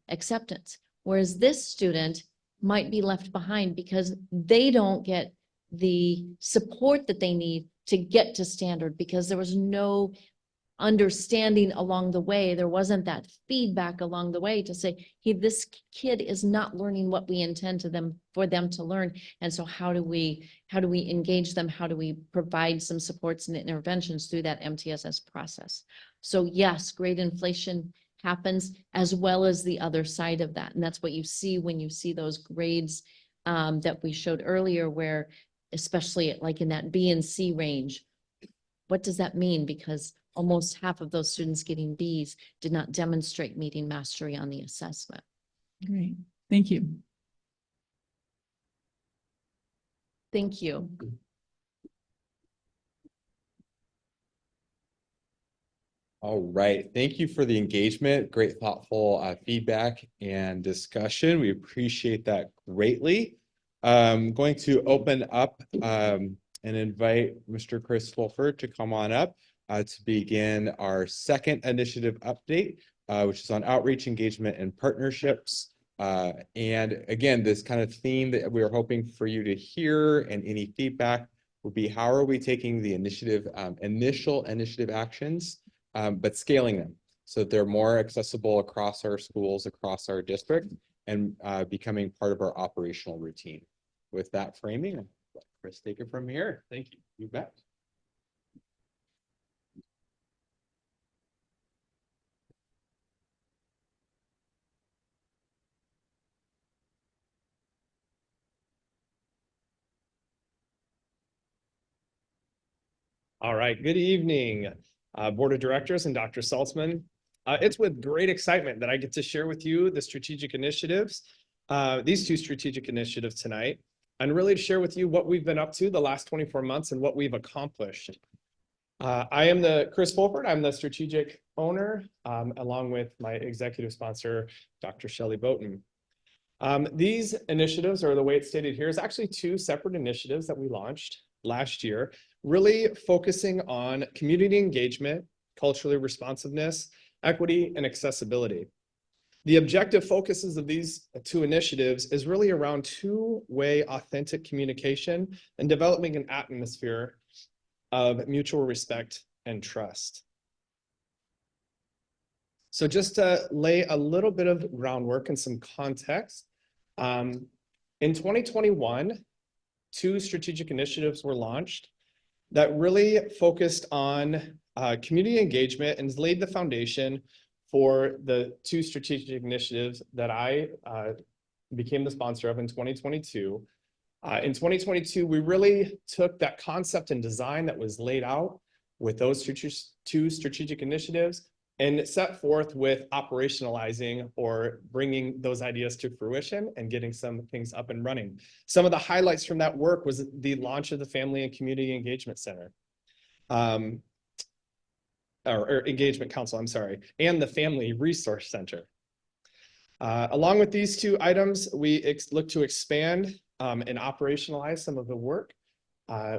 acceptance. Whereas this student might be left behind because they don't get the support that they need to get to standard because there was no understanding along the way. There wasn't that feedback along the way to say, hey, this kid is not learning what we intend for them to learn. And so how do we engage them? How do we provide some supports and interventions through that MTSS process? So yes, grade inflation happens as well as the other side of that. And that's what you see when you see those grades that we showed earlier, where especially like in that B and C range, what does that mean? Because almost half of those students getting Bs did not demonstrate meeting mastery on the assessment. Great, thank you. Thank you. All right, thank you for the engagement, great thoughtful feedback and discussion. We appreciate that greatly. Going to open up and invite Mr. Chris Fulford to come on up to begin our second initiative update, which is on outreach, engagement, and partnerships. And again, this kind of theme that we are hoping for you to hear and any feedback would be, how are we taking the initiative, initial initiative actions, but scaling them so that they're more accessible across our schools, across our district, and becoming part of our operational routine. With that framing, I'll let Chris take it from here. Thank you. You bet. All right, good evening, Board of Directors and Dr. Saltzman. It's with great excitement that I get to share with you the strategic initiatives, these two strategic initiatives tonight, and really to share with you what we've been up to the last 24 months and what we've accomplished. I am Chris Fulford. I'm the strategic owner, along with my executive sponsor, Dr. Shelley Boaton. These initiatives, or the way it's stated here, is actually two separate initiatives that we launched last year, really focusing on community engagement, culturally responsiveness, equity, and accessibility. The objective focuses of these two initiatives is really around two-way authentic communication and developing an atmosphere of mutual respect and trust. So just to lay a little bit of groundwork and some context, in 2021, two strategic initiatives were launched that really focused on community engagement and laid the foundation for the two strategic initiatives that I became the sponsor of in 2022. In 2022, we really took that concept and design that was laid out with those two strategic initiatives and set forth with operationalizing or bringing those ideas to fruition and getting some things up and running. Some of the highlights from that work was the launch of the Family and Community Engagement Center. or Engagement Council, I'm sorry, and the Family Resource Center. Along with these two items, we look to expand and operationalize some of the work.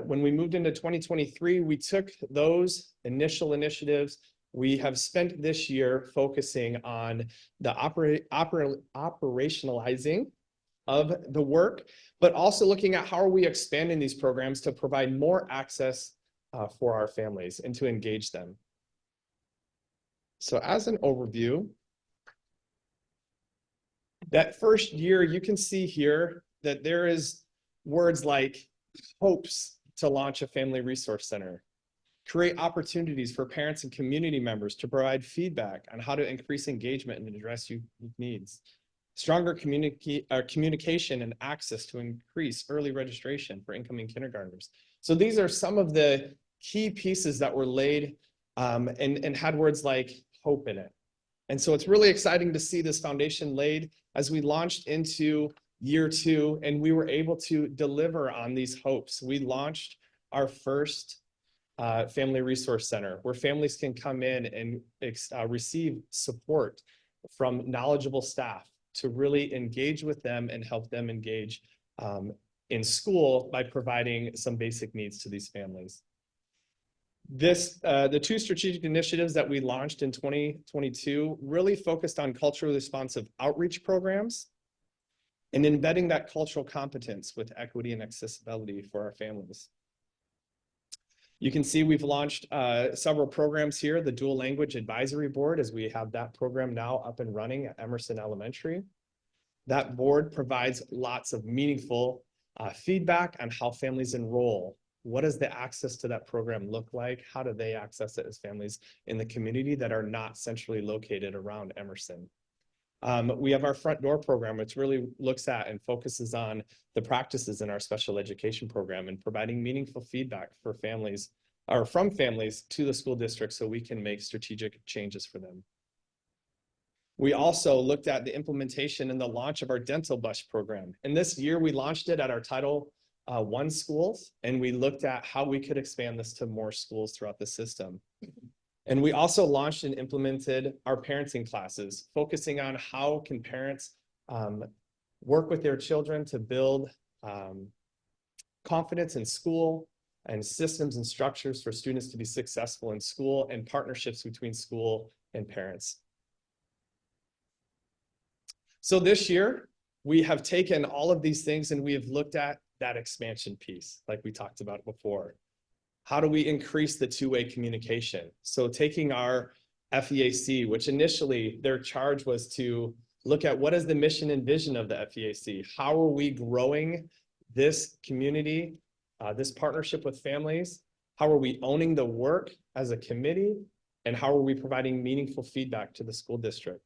When we moved into 2023, we took those initial initiatives. We have spent this year focusing on the operationalizing of the work, but also looking at how are we expanding these programs to provide more access for our families and to engage them. So as an overview, that first year, you can see here that there is words like hopes to launch a family resource center, create opportunities for parents and community members to provide feedback on how to increase engagement and address unique needs, stronger communication and access to increase early registration for incoming kindergartners. So these are some of the key pieces that were laid and had words like hope in it. And so it's really exciting to see this foundation laid as we launched into year 2, and we were able to deliver on these hopes. We launched our first Family Resource Center, where families can come in and receive support from knowledgeable staff to really engage with them and help them engage in school by providing some basic needs to these families. The two strategic initiatives that we launched in 2022 really focused on culturally responsive outreach programs and embedding that cultural competence with equity and accessibility for our families. You can see we've launched several programs here, the Dual Language Advisory Board, as we have that program now up and running at Emerson Elementary. That board provides lots of meaningful feedback on how families enroll. What does the access to that program look like? How do they access it as families in the community that are not centrally located around Emerson? We have our Front Door program, which really looks at and focuses on the practices in our special education program and providing meaningful feedback for families or from families to the school district so we can make strategic changes for them. We also looked at the implementation and the launch of our dental bus program. And this year we launched it at our Title I schools, and we looked at how we could expand this to more schools throughout the system. And we also launched and implemented our parenting classes, focusing on how can parents work with their children to build confidence in school and systems and structures for students to be successful in school and partnerships between school and parents. So this year, we have taken all of these things and we have looked at that expansion piece, like we talked about before. How do we increase the two-way communication? So taking our FEAC, which initially their charge was to look at what is the mission and vision of the FEAC? How are we growing this community, this partnership with families? How are we owning the work as a committee? And how are we providing meaningful feedback to the school district?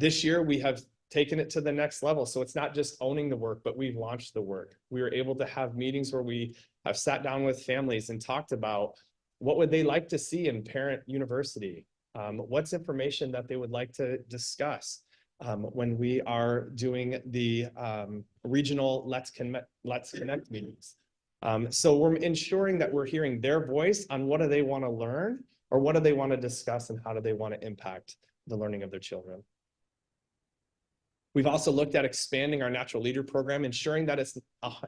This year, we have taken it to the next level. So it's not just owning the work, but we've launched the work. We were able to have meetings where we have sat down with families and talked about what would they like to see in parent university? What's information that they would like to discuss when we are doing the regional Let's Connect meetings. So we're ensuring that we're hearing their voice on what do they want to learn or what do they want to discuss and how do they want to impact the learning of their children. We've also looked at expanding our natural leader program, ensuring that it's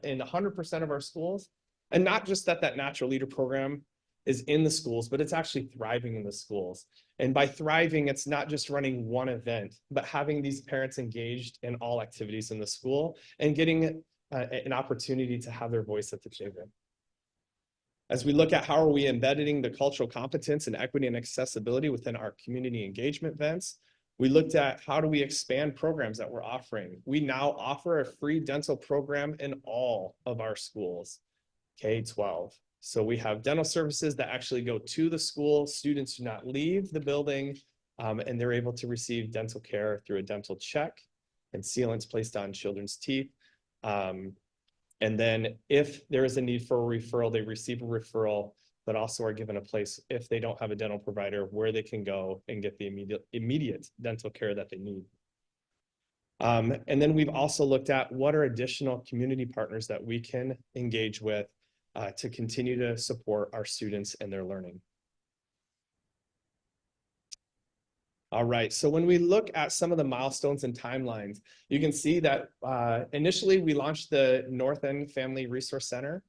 in 100% of our schools, and not just that that natural leader program is in the schools, but it's actually thriving in the schools. And by thriving, it's not just running one event, but having these parents engaged in all activities in the school and getting an opportunity to have their voice at the table. As we look at how are we embedding the cultural competence and equity and accessibility within our community engagement events, we looked at how do we expand programs that we're offering. We now offer a free dental program in all of our schools, K-12. So we have dental services that actually go to the school. Students do not leave the building, and they're able to receive dental care through a dental check and sealants placed on children's teeth. And then if there is a need for a referral, they receive a referral, but also are given a place if they don't have a dental provider where they can go and get the immediate dental care that they need. And then we've also looked at what are additional community partners that we can engage with to continue to support our students and their learning. All right, so when we look at some of the milestones and timelines, you can see that initially we launched the North End Family Resource Center.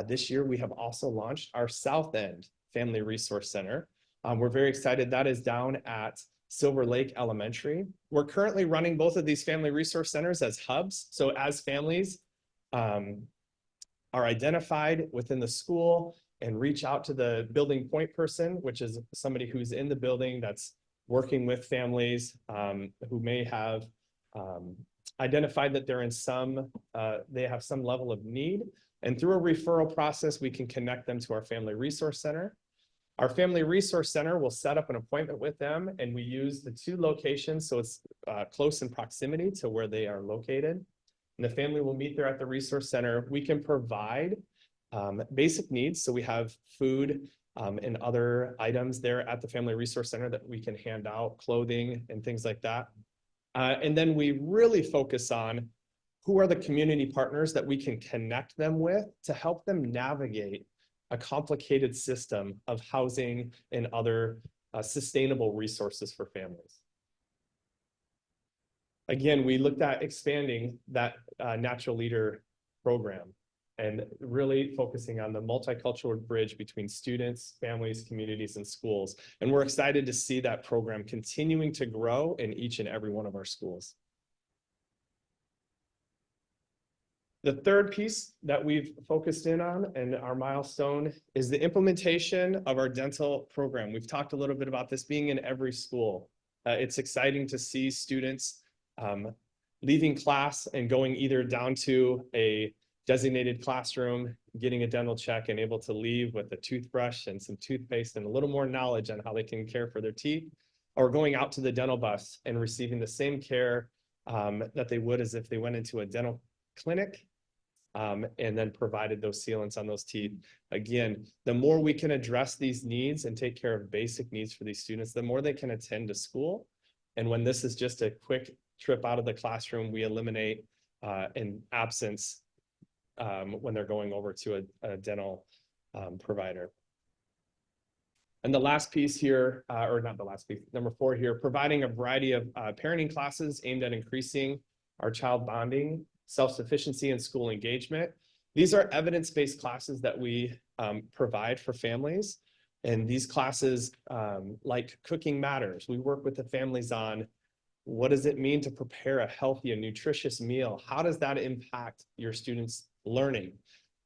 This year we have also launched our South End Family Resource Center. We're very excited. That is down at Silver Lake Elementary. We're currently running both of these family resource centers as hubs. So as families are identified within the school and reach out to the building point person, which is somebody who's in the building that's working with families who may have identified that they're in they have some level of need. And through a referral process, we can connect them to our Family Resource Center. Our Family Resource Center will set up an appointment with them, and we use the 2 locations, so it's close in proximity to where they are located. And the family will meet there at the Resource Center. We can provide basic needs, so we have food and other items there at the Family Resource Center that we can hand out, clothing and things like that. And then we really focus on who are the community partners that we can connect them with to help them navigate a complicated system of housing and other sustainable resources for families. Again, we looked at expanding that Natural Leader program and really focusing on the multicultural bridge between students, families, communities, and schools. And we're excited to see that program continuing to grow in each and every one of our schools. The third piece that we've focused in on and our milestone is the implementation of our dental program. We've talked a little bit about this being in every school. It's exciting to see students leaving class and going either down to a designated classroom, getting a dental check and able to leave with a toothbrush and some toothpaste and a little more knowledge on how they can care for their teeth, or going out to the dental bus and receiving the same care that they would as if they went into a dental clinic and then provided those sealants on those teeth. Again, the more we can address these needs and take care of basic needs for these students, the more they can attend to school. And when this is just a quick trip out of the classroom, we eliminate an absence when they're going over to a dental provider. And the last piece here, or not the last piece, number 4 here, providing a variety of parenting classes aimed at increasing our child bonding, self-sufficiency, and school engagement. These are evidence-based classes that we provide for families. And these classes, like Cooking Matters, we work with the families on what does it mean to prepare a healthy and nutritious meal? How does that impact your students' learning?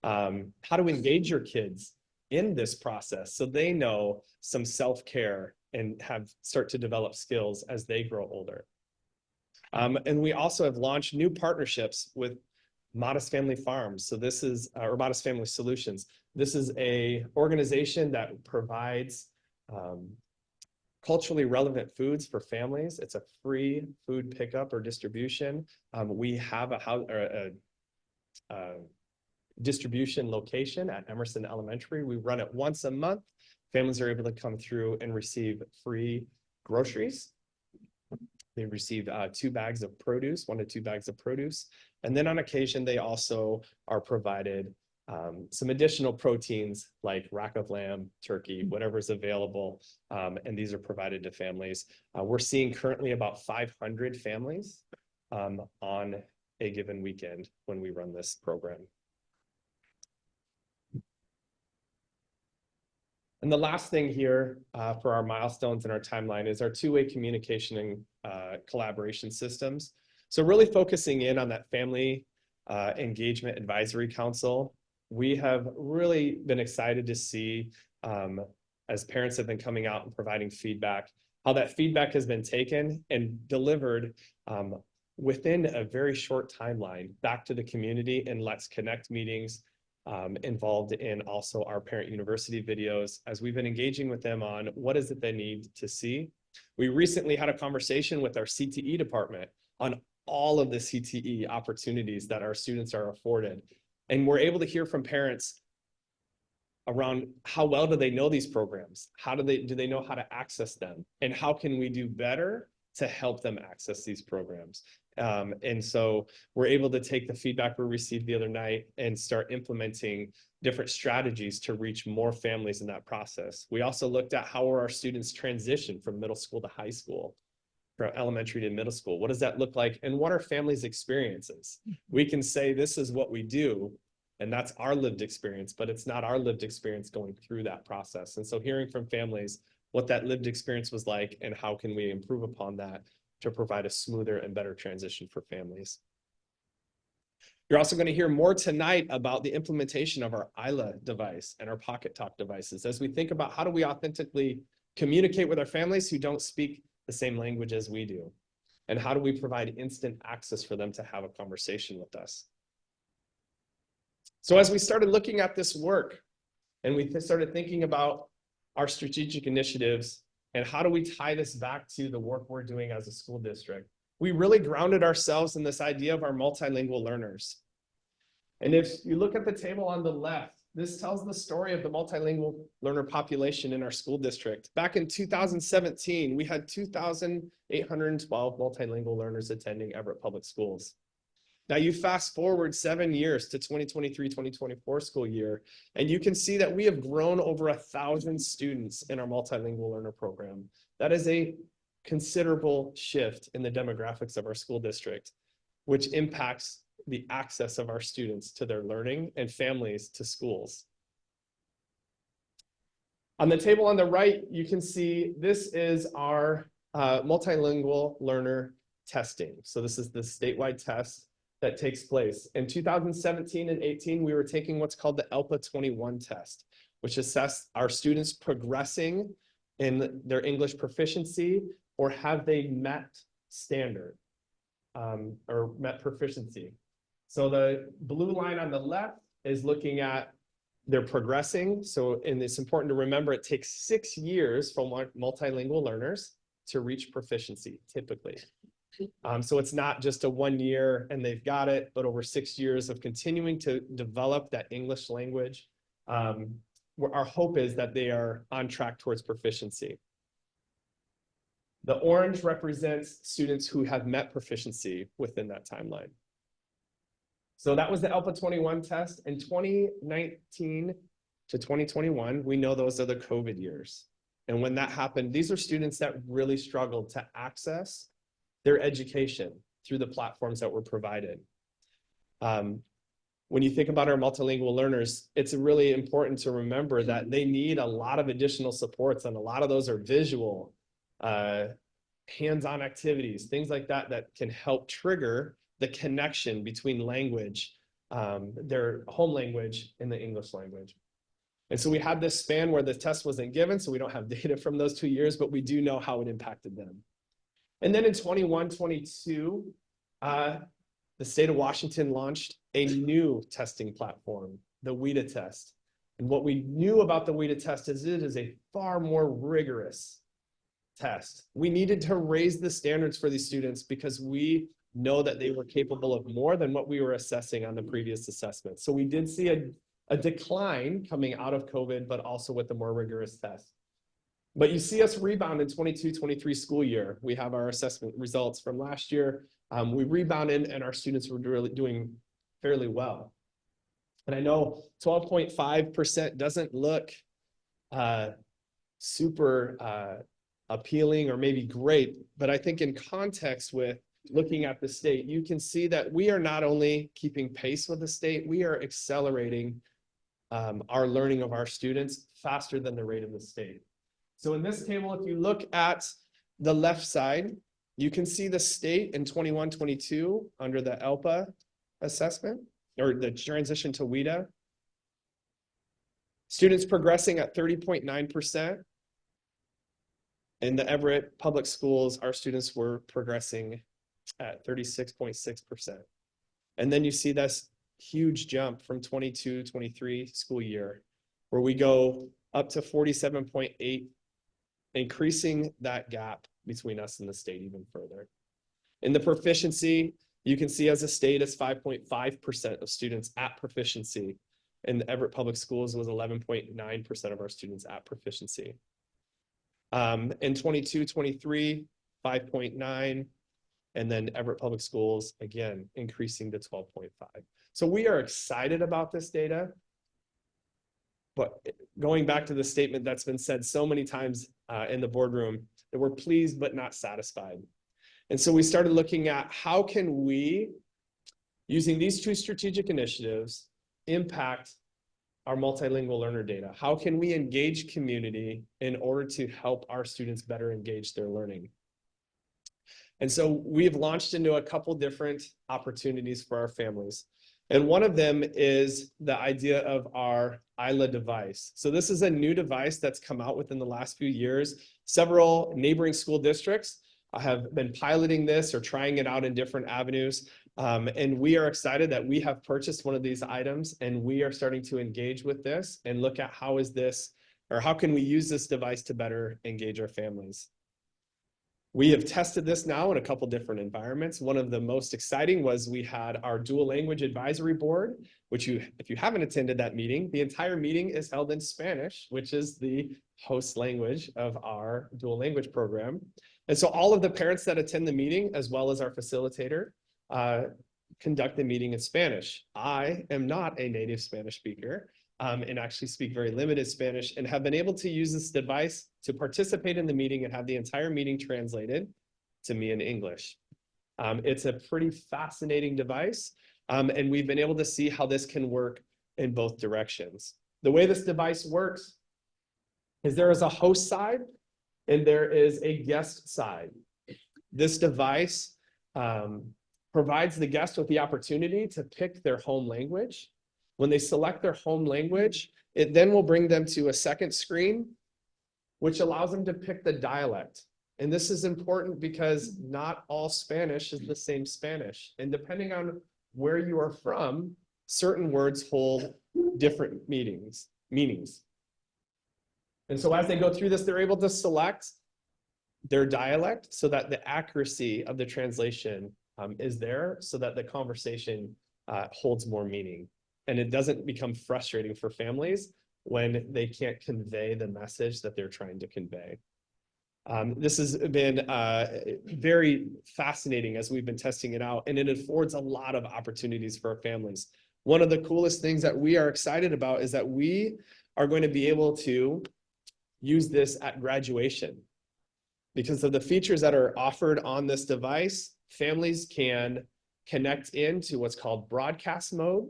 How to engage your kids in this process so they know some self-care and start to develop skills as they grow older. And we also have launched new partnerships with Modest Family Farms. So this is, or Modest Family Solutions. This is a organization that provides culturally relevant foods for families. It's a free food pickup or distribution. We have a distribution location at Emerson Elementary. We run it once a month. Families are able to come through and receive free groceries. They receive 2 bags of produce, 1 to 2 bags of produce. And then on occasion, they also are provided some additional proteins like rack of lamb, turkey, whatever's available. And these are provided to families. We're seeing currently about 500 families on a given weekend when we run this program. And the last thing here for our milestones and our timeline is our 2-way communication and collaboration systems. So really focusing in on that Family Engagement Advisory Council. We have really been excited to see, as parents have been coming out and providing feedback, how that feedback has been taken and delivered within a very short timeline back to the community in Let's Connect meetings, involved in also our Parent University videos, as we've been engaging with them on what is it they need to see. We recently had a conversation with our CTE department on all of the CTE opportunities that our students are afforded. And we're able to hear from parents around how well do they know these programs? Do they know how to access them? And how can we do better to help them access these programs? And so we're able to take the feedback we received the other night and start implementing different strategies to reach more families in that process. We also looked at how our students transition from middle school to high school. from elementary to middle school? What does that look like? And what are families' experiences? We can say this is what we do, and that's our lived experience, but it's not our lived experience going through that process. And so hearing from families what that lived experience was like and how can we improve upon that to provide a smoother and better transition for families. You're also going to hear more tonight about the implementation of our ILA device and our Pocket Talk devices as we think about how do we authentically communicate with our families who don't speak the same language as we do, and how do we provide instant access for them to have a conversation with us. So as we started looking at this work and we started thinking about our strategic initiatives and how do we tie this back to the work we're doing as a school district, we really grounded ourselves in this idea of our multilingual learners. And if you look at the table on the left, this tells the story of the multilingual learner population in our school district. Back in 2017, we had 2,812 multilingual learners attending Everett Public Schools. Now you fast forward 7 years to 2023-2024 school year, and you can see that we have grown over 1,000 students in our multilingual learner program. That is a considerable shift in the demographics of our school district, which impacts the access of our students to their learning and families to schools. On the table on the right, you can see this is our multilingual learner testing. So this is the statewide test that takes place. In 2017 and 18, we were taking what's called the ELPA 21 test, which assessed our students progressing in their English proficiency or have they met standard or met proficiency. So the blue line on the left is looking at they're progressing. So, and it's important to remember it takes 6 years for multilingual learners to reach proficiency, typically. So it's not just a 1 year and they've got it, but over 6 years of continuing to develop that English language. Our hope is that they are on track towards proficiency. The orange represents students who have met proficiency within that timeline. So that was the ELPA 21 test. In 2019 to 2021, we know those are the COVID years. And when that happened, these are students that really struggled to access their education through the platforms that were provided. When you think about our multilingual learners, it's really important to remember that they need a lot of additional supports, and a lot of those are visual, hands-on activities, things like that that can help trigger the connection between language, their home language and the English language. And so we had this span where the test wasn't given, so we don't have data from those 2 years, but we do know how it impacted them. And then in 21-22, the state of Washington launched a new testing platform, the WIDA test. And what we knew about the WIDA test is it is a far more rigorous test. We needed to raise the standards for these students because we know that they were capable of more than what we were assessing on the previous assessment. So we did see a decline coming out of COVID, but also with the more rigorous test. But you see us rebound in 22-23 school year. We have our assessment results from last year. We rebounded and our students were really doing fairly well. And I know 12.5% doesn't look super appealing or maybe great, but I think in context with looking at the state, you can see that we are not only keeping pace with the state, we are accelerating our learning of our students faster than the rate of the state. So in this table, if you look at the left side, you can see the state in 21-22 under the ELPA assessment or the transition to WIDA. Students progressing at 30.9%. In the Everett Public Schools, our students were progressing at 36.6%. And then you see this huge jump from 22-23 school year, where we go up to 47.8, increasing that gap between us and the state even further. In the proficiency, you can see as a state, it's 5.5% of students at proficiency. In the Everett Public Schools, it was 11.9% of our students at proficiency. In 22-23, 5.9, and then Everett Public Schools, again, increasing to 12.5. So we are excited about this data, but going back to the statement that's been said so many times in the boardroom, that we're pleased but not satisfied. And so we started looking at how can we, using these two strategic initiatives, impact our multilingual learner data? How can we engage community in order to help our students better engage their learning? And so we've launched into a couple different opportunities for our families. And one of them is the idea of our ILA device. So this is a new device that's come out within the last few years. Several neighboring school districts have been piloting this or trying it out in different avenues. And we are excited that we have purchased one of these items, and we are starting to engage with this and look at how is this, or how can we use this device to better engage our families. We have tested this now in a couple different environments. One of the most exciting was we had our dual language advisory board, which if you haven't attended that meeting, the entire meeting is held in Spanish, which is the host language of our dual language program. And so all of the parents that attend the meeting, as well as our facilitator, conduct the meeting in Spanish. I am not a native Spanish speaker. And actually speak very limited Spanish, and have been able to use this device to participate in the meeting and have the entire meeting translated to me in English. It's a pretty fascinating device, and we've been able to see how this can work in both directions. The way this device works is there is a host side and there is a guest side. This device provides the guest with the opportunity to pick their home language. When they select their home language, it then will bring them to a second screen, which allows them to pick the dialect. And this is important because not all Spanish is the same Spanish. And depending on where you are from, certain words hold different meanings. And so as they go through this, they're able to select their dialect so that the accuracy of the translation is there, so that the conversation holds more meaning. And it doesn't become frustrating for families when they can't convey the message that they're trying to convey. This has been very fascinating as we've been testing it out, and it affords a lot of opportunities for our families. One of the coolest things that we are excited about is that we are going to be able to use this at graduation. Because of the features that are offered on this device, families can connect into what's called broadcast mode.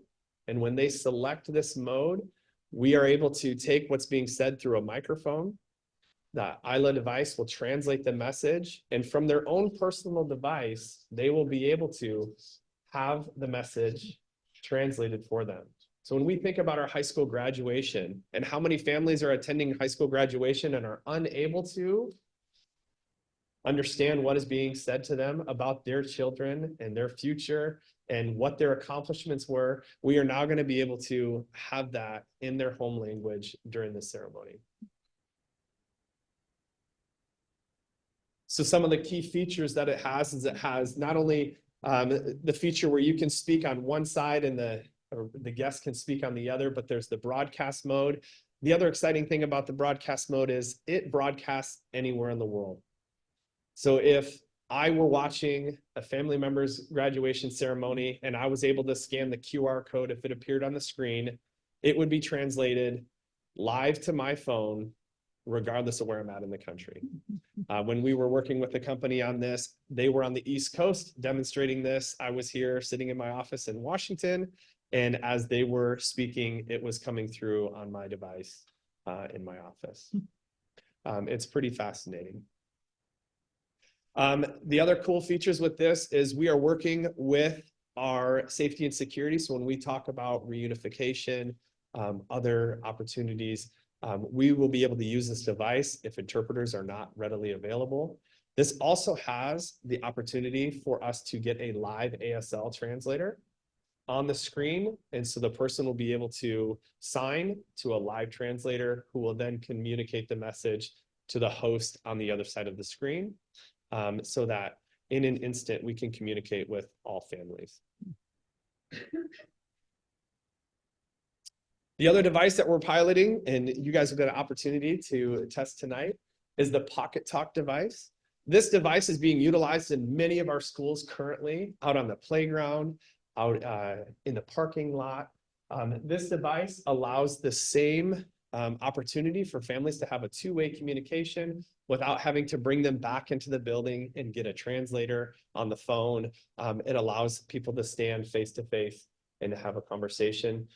And when they select this mode, we are able to take what's being said through a microphone. The ILA device will translate the message, and from their own personal device, they will be able to have the message translated for them. So when we think about our high school graduation and how many families are attending high school graduation and are unable to understand what is being said to them about their children and their future and what their accomplishments were, we are now going to be able to have that in their home language during the ceremony. So some of the key features that it has is it has not only the feature where you can speak on one side and the guest can speak on the other, but there's the broadcast mode. The other exciting thing about the broadcast mode is it broadcasts anywhere in the world. So if I were watching a family member's graduation ceremony and I was able to scan the QR code, if it appeared on the screen, it would be translated live to my phone, regardless of where I'm at in the country. When we were working with the company on this, they were on the East Coast demonstrating this. I was here sitting in my office in Washington, and as they were speaking, it was coming through on my device in my office. It's pretty fascinating. The other cool features with this is we are working with our safety and security. So when we talk about reunification, other opportunities, we will be able to use this device if interpreters are not readily available. This also has the opportunity for us to get a live ASL translator on the screen. And so the person will be able to sign to a live translator who will then communicate the message to the host on the other side of the screen, so that in an instant we can communicate with all families. The other device that we're piloting, and you guys have got an opportunity to test tonight, is the Pocket Talk device. This device is being utilized in many of our schools currently, out on the playground, out in the parking lot. This device allows the same opportunity for families to have a two-way communication without having to bring them back into the building and get a translator on the phone. It allows people to stand face to face and have a conversation.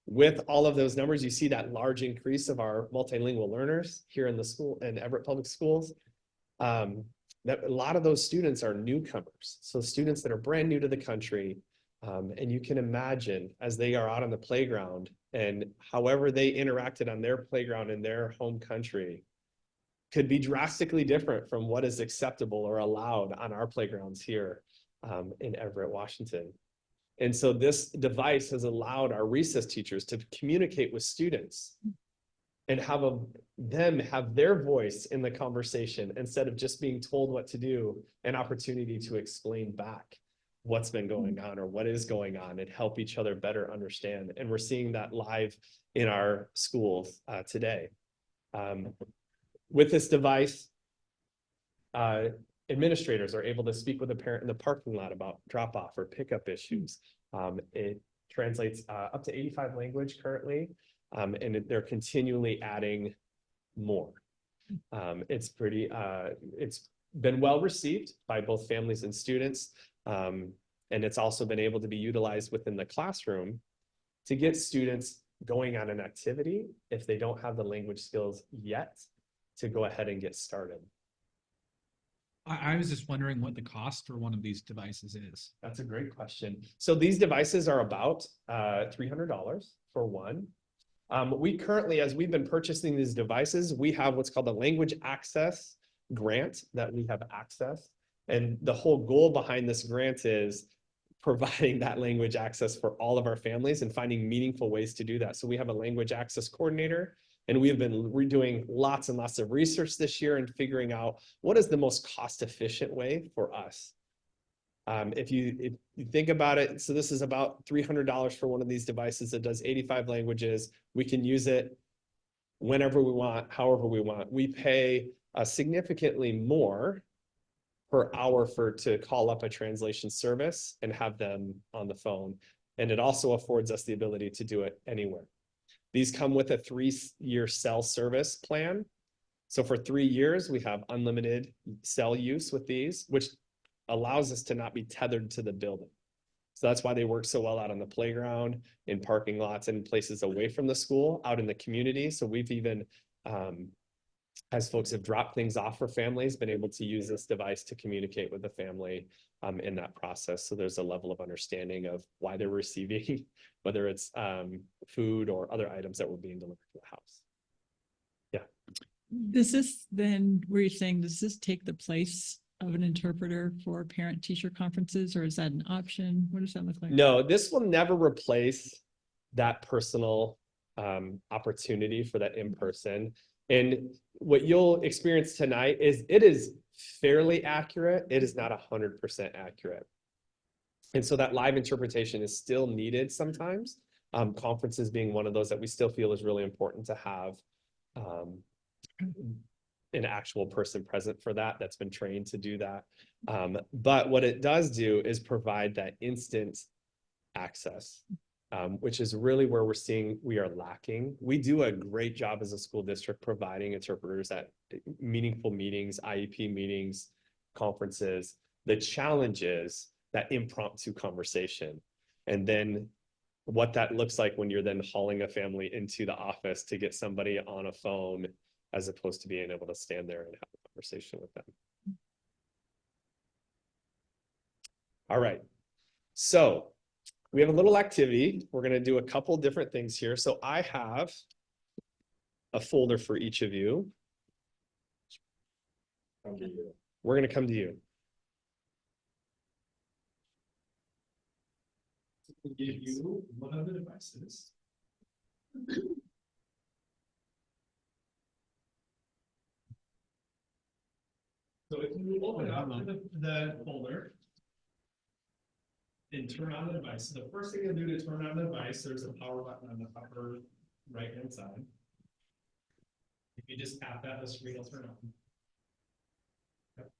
With all of those numbers, you see that large increase of our multilingual learners here in the school in Everett Public Schools. That a lot of those students are newcomers. So students that are brand new to the country. And you can imagine as they are out on the playground and however they interacted on their playground in their home country could be drastically different from what is acceptable or allowed on our playgrounds here in Everett, Washington. And so this device has allowed our recess teachers to communicate with students and have them have their voice in the conversation instead of just being told what to do, an opportunity to explain back what's been going on or what is going on and help each other better understand. And we're seeing that live in our schools today. With this device, administrators are able to speak with a parent in the parking lot about drop-off or pickup issues. It translates up to 85 language currently, and they're continually adding more. It's been well received by both families and students, and it's also been able to be utilized within the classroom to get students going on an activity if they don't have the language skills yet to go ahead and get started. I was just wondering what the cost for one of these devices is. That's a great question. So these devices are about $300 for one. We currently, as we've been purchasing these devices, we have what's called a language access grant that we have access. And the whole goal behind this grant is providing that language access for all of our families and finding meaningful ways to do that. So we have a language access coordinator, and we have been redoing lots and lots of research this year and figuring out what is the most cost-efficient way for us. If you think about it, so this is about $300 for one of these devices that does 85 languages. We can use it whenever we want, however we want. We pay significantly more per hour to call up a translation service and have them on the phone. And it also affords us the ability to do it anywhere. These come with a 3-year cell service plan. So for 3 years, we have unlimited cell use with these, which allows us to not be tethered to the building. So that's why they work so well out on the playground, in parking lots, and places away from the school, out in the community. So we've even, as folks have dropped things off for families, been able to use this device to communicate with the family in that process. So there's a level of understanding of why they're receiving, whether it's food or other items that were being delivered to the house. Yeah. Does this then, were you saying, does this take the place of an interpreter for parent-teacher conferences, or is that an option? What does that look like? No, this will never replace that personal opportunity for that in-person. And what you'll experience tonight is it is fairly accurate. It is not 100% accurate. And so that live interpretation is still needed sometimes. Conferences being one of those that we still feel is really important to have an actual person present for that that's been trained to do that. But what it does do is provide that instant access, which is really where we're seeing we are lacking. We do a great job as a school district providing interpreters at meaningful meetings, IEP meetings, conferences. The challenge is that impromptu conversation. And then what that looks like when you're then hauling a family into the office to get somebody on a phone, as opposed to being able to stand there and have a conversation with them. All right, so we have a little activity. We're gonna do a couple different things here. So I have a folder for each of you. We're gonna come to you. We'll give you one of the devices. So if you open up the folder and turn on the device, so the first thing you'll do to turn on the device, there's a power button on the upper right-hand side. If you just tap that, the screen will turn on. Yep.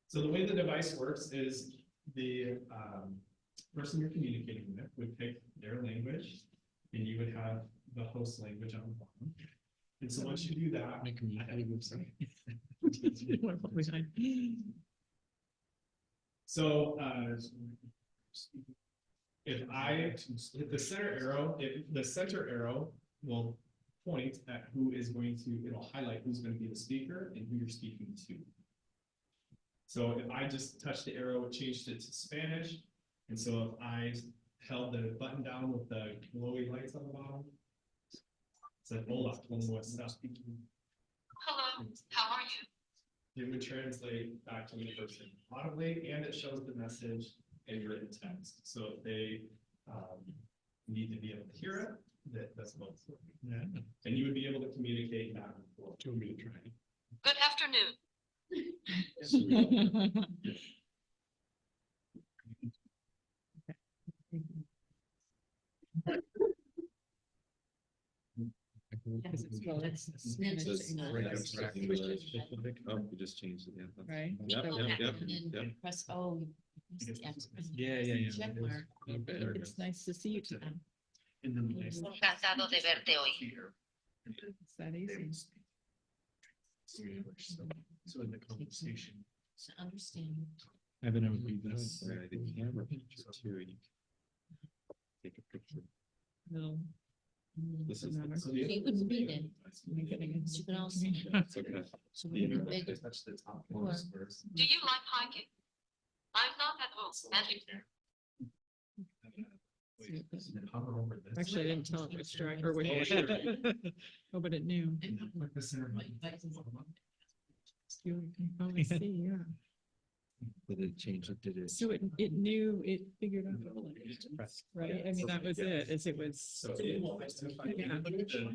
So the way the device works is the person you're communicating with would pick their language, and you would have the host language on the bottom. And so once you do that. So, if I hit the center arrow, if the center arrow will point at who is going to, it'll highlight who's going to be the speaker and who you're speaking to. So if I just touched the arrow, it changed it to Spanish. And so if I held the button down with the glowy lights on the bottom, it said, hola, como está? Hello, how are you? It would translate back to the person audibly, and it shows the message in written text. So if they need to be able to hear it, that's both. Yeah. And you would be able to communicate back and forth. Do you want me to try? Good afternoon. Oh, we just changed it. Yeah. Right? Yep, So- yep, yep, And then yep. press O. you press the X, press the Yeah. check mark. It's nice to see you today. Encantado de verte hoy. It's that easy. So in the conversation. To understand. I haven't ever read this. Right, the camera picture too. You can take a picture. No. This is- Doesn't matter. So You wouldn't read it. I'm getting it. You can also. It's okay. So we can make it Touch the top Or- ones first. Do you like hiking? I'm not at home, and Hover over this. Actually, I didn't tell it which direction or which. Oh, but it knew. Like the center button. You can probably see, yeah. Did it change it? Did it? So it knew, it figured out, right? I mean, that was it, as it was. So Yeah.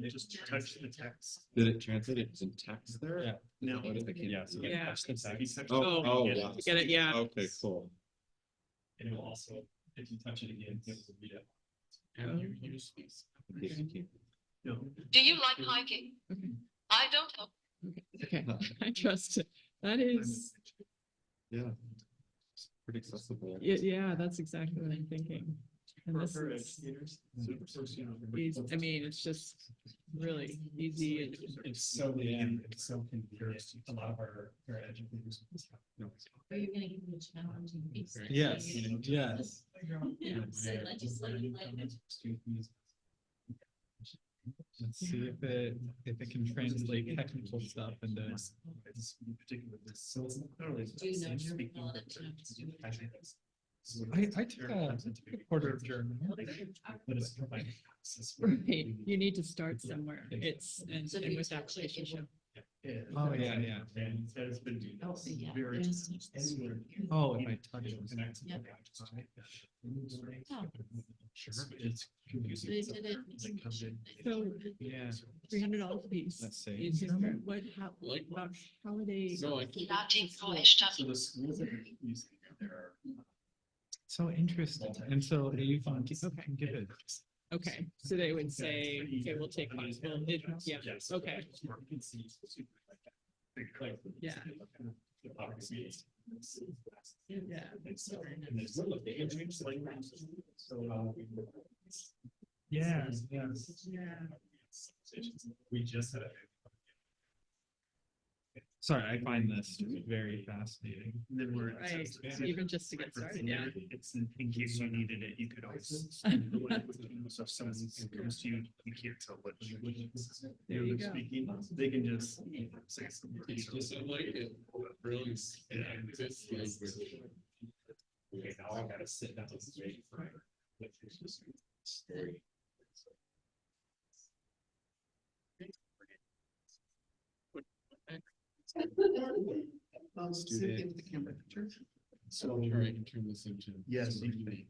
just touch the text. Did it translate it in text there? Yeah. No. What if I can't- Yeah. So Yeah. touch the text. Oh, Oh, wow. Get it, yeah. Okay, cool. And it will also, if you touch it again, it will read it. Oh. And you use these. No. do you like hiking? Okay. I don't know. Okay, I trust it. That is, Yeah. It's pretty accessible. yeah, that's exactly what I'm thinking. And this For is, educators. I mean, it's just really easy and. It's so, it's so confused. A lot of our educators. Are you gonna give me a challenge? and fix it? Yes, yes. Yeah, so legislative language. Let's see if it can translate technical stuff into. Do you know German law that you have to do? I took a quarter of German. Right, you need to start somewhere. It's, and So and do you with touch it, it application. Oh, yeah. And that has been. Oh, yeah. Very. Yes. Oh, if I touch it. Yeah. Oh. Sure. It's confusing. They did it. It comes in. So Yeah. $300 piece. Let's see. Is what, how, about holiday? Latin pro esta. So the schools that are using there So interesting. And so you can give it. Okay, so they would say, okay, we'll take class. Well, yeah, okay. Yeah. Yeah. Yeah. Yeah. We just had a. Sorry, I find this very fascinating. Then we're. Right, even just to get started, yeah. It's in case you needed it, you could always. So if someone comes to you, you can't tell what. There you go. Speaking, they can just say something. like it. Really. Okay, now I gotta sit down. and wait for it. Student. So. I can turn this into. Yes, you can.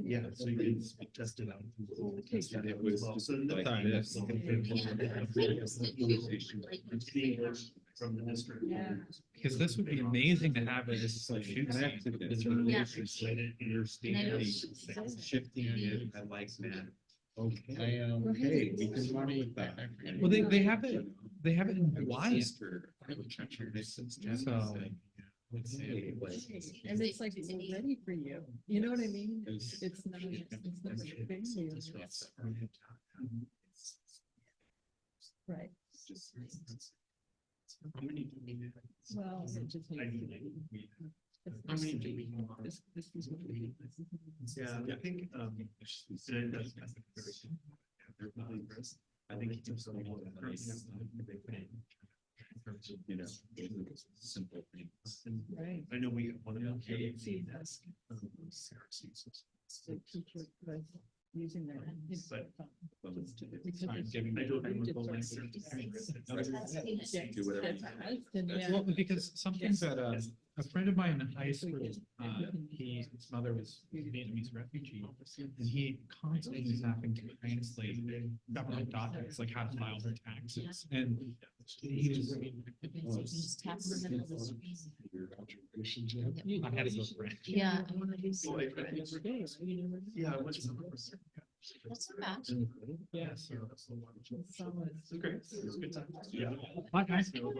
Yeah, so you can test it out. Test it. It was So the like time. this. From the district. Yeah. Because this would be amazing to have it as a shoot. Yeah. Shifting it, I like that. Okay, okay, we can run with that. Well, they have it in Hawaii. So. And it's like, we're ready for you. You know what I mean? It's not, it's not a big deal. Right. How many do we have? Well, it just I makes- mean, How many do we have? This is what we- Yeah, I think, I think it's so. You know, simple things. Right. I know we have one of them. See, that's- The teacher was using their. But- Because Sorry, it's- giving- I don't it's remember the different. length. Do whatever. Yeah. Well, because something that a friend of mine in high school, his mother was a Vietnamese refugee, and he constantly was having to translate government documents, like how to file their taxes, and he was. I had to go French. Yeah. Yeah, I went to. That's a match. Yeah, so. It's great. It was a good time. Yeah. My high school.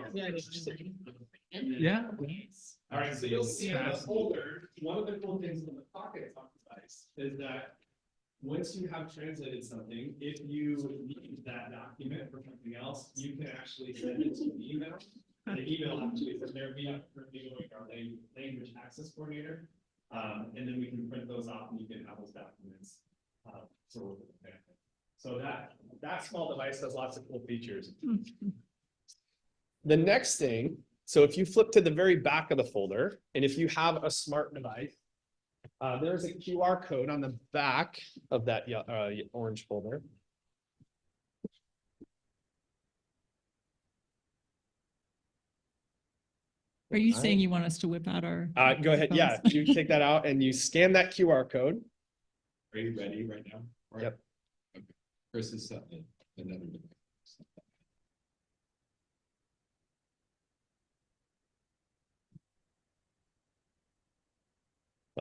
Yeah. All right, so you'll see in the folder, one of the cool things on the Pocket Talk device is that once you have translated something, if you need that document for something else, you can actually send it to an email. The email actually is there, we have currently going our language access coordinator. And then we can print those off and you can have those documents. So that small device has lots of cool features. The next thing, so if you flip to the very back of the folder, and if you have a smart device, there's a QR code on the back of that orange folder. Are you saying you want us to whip out our? Go ahead, yeah, phones? you take that out and you scan that QR code. Are you ready right now? Yep. Okay. Chris is another.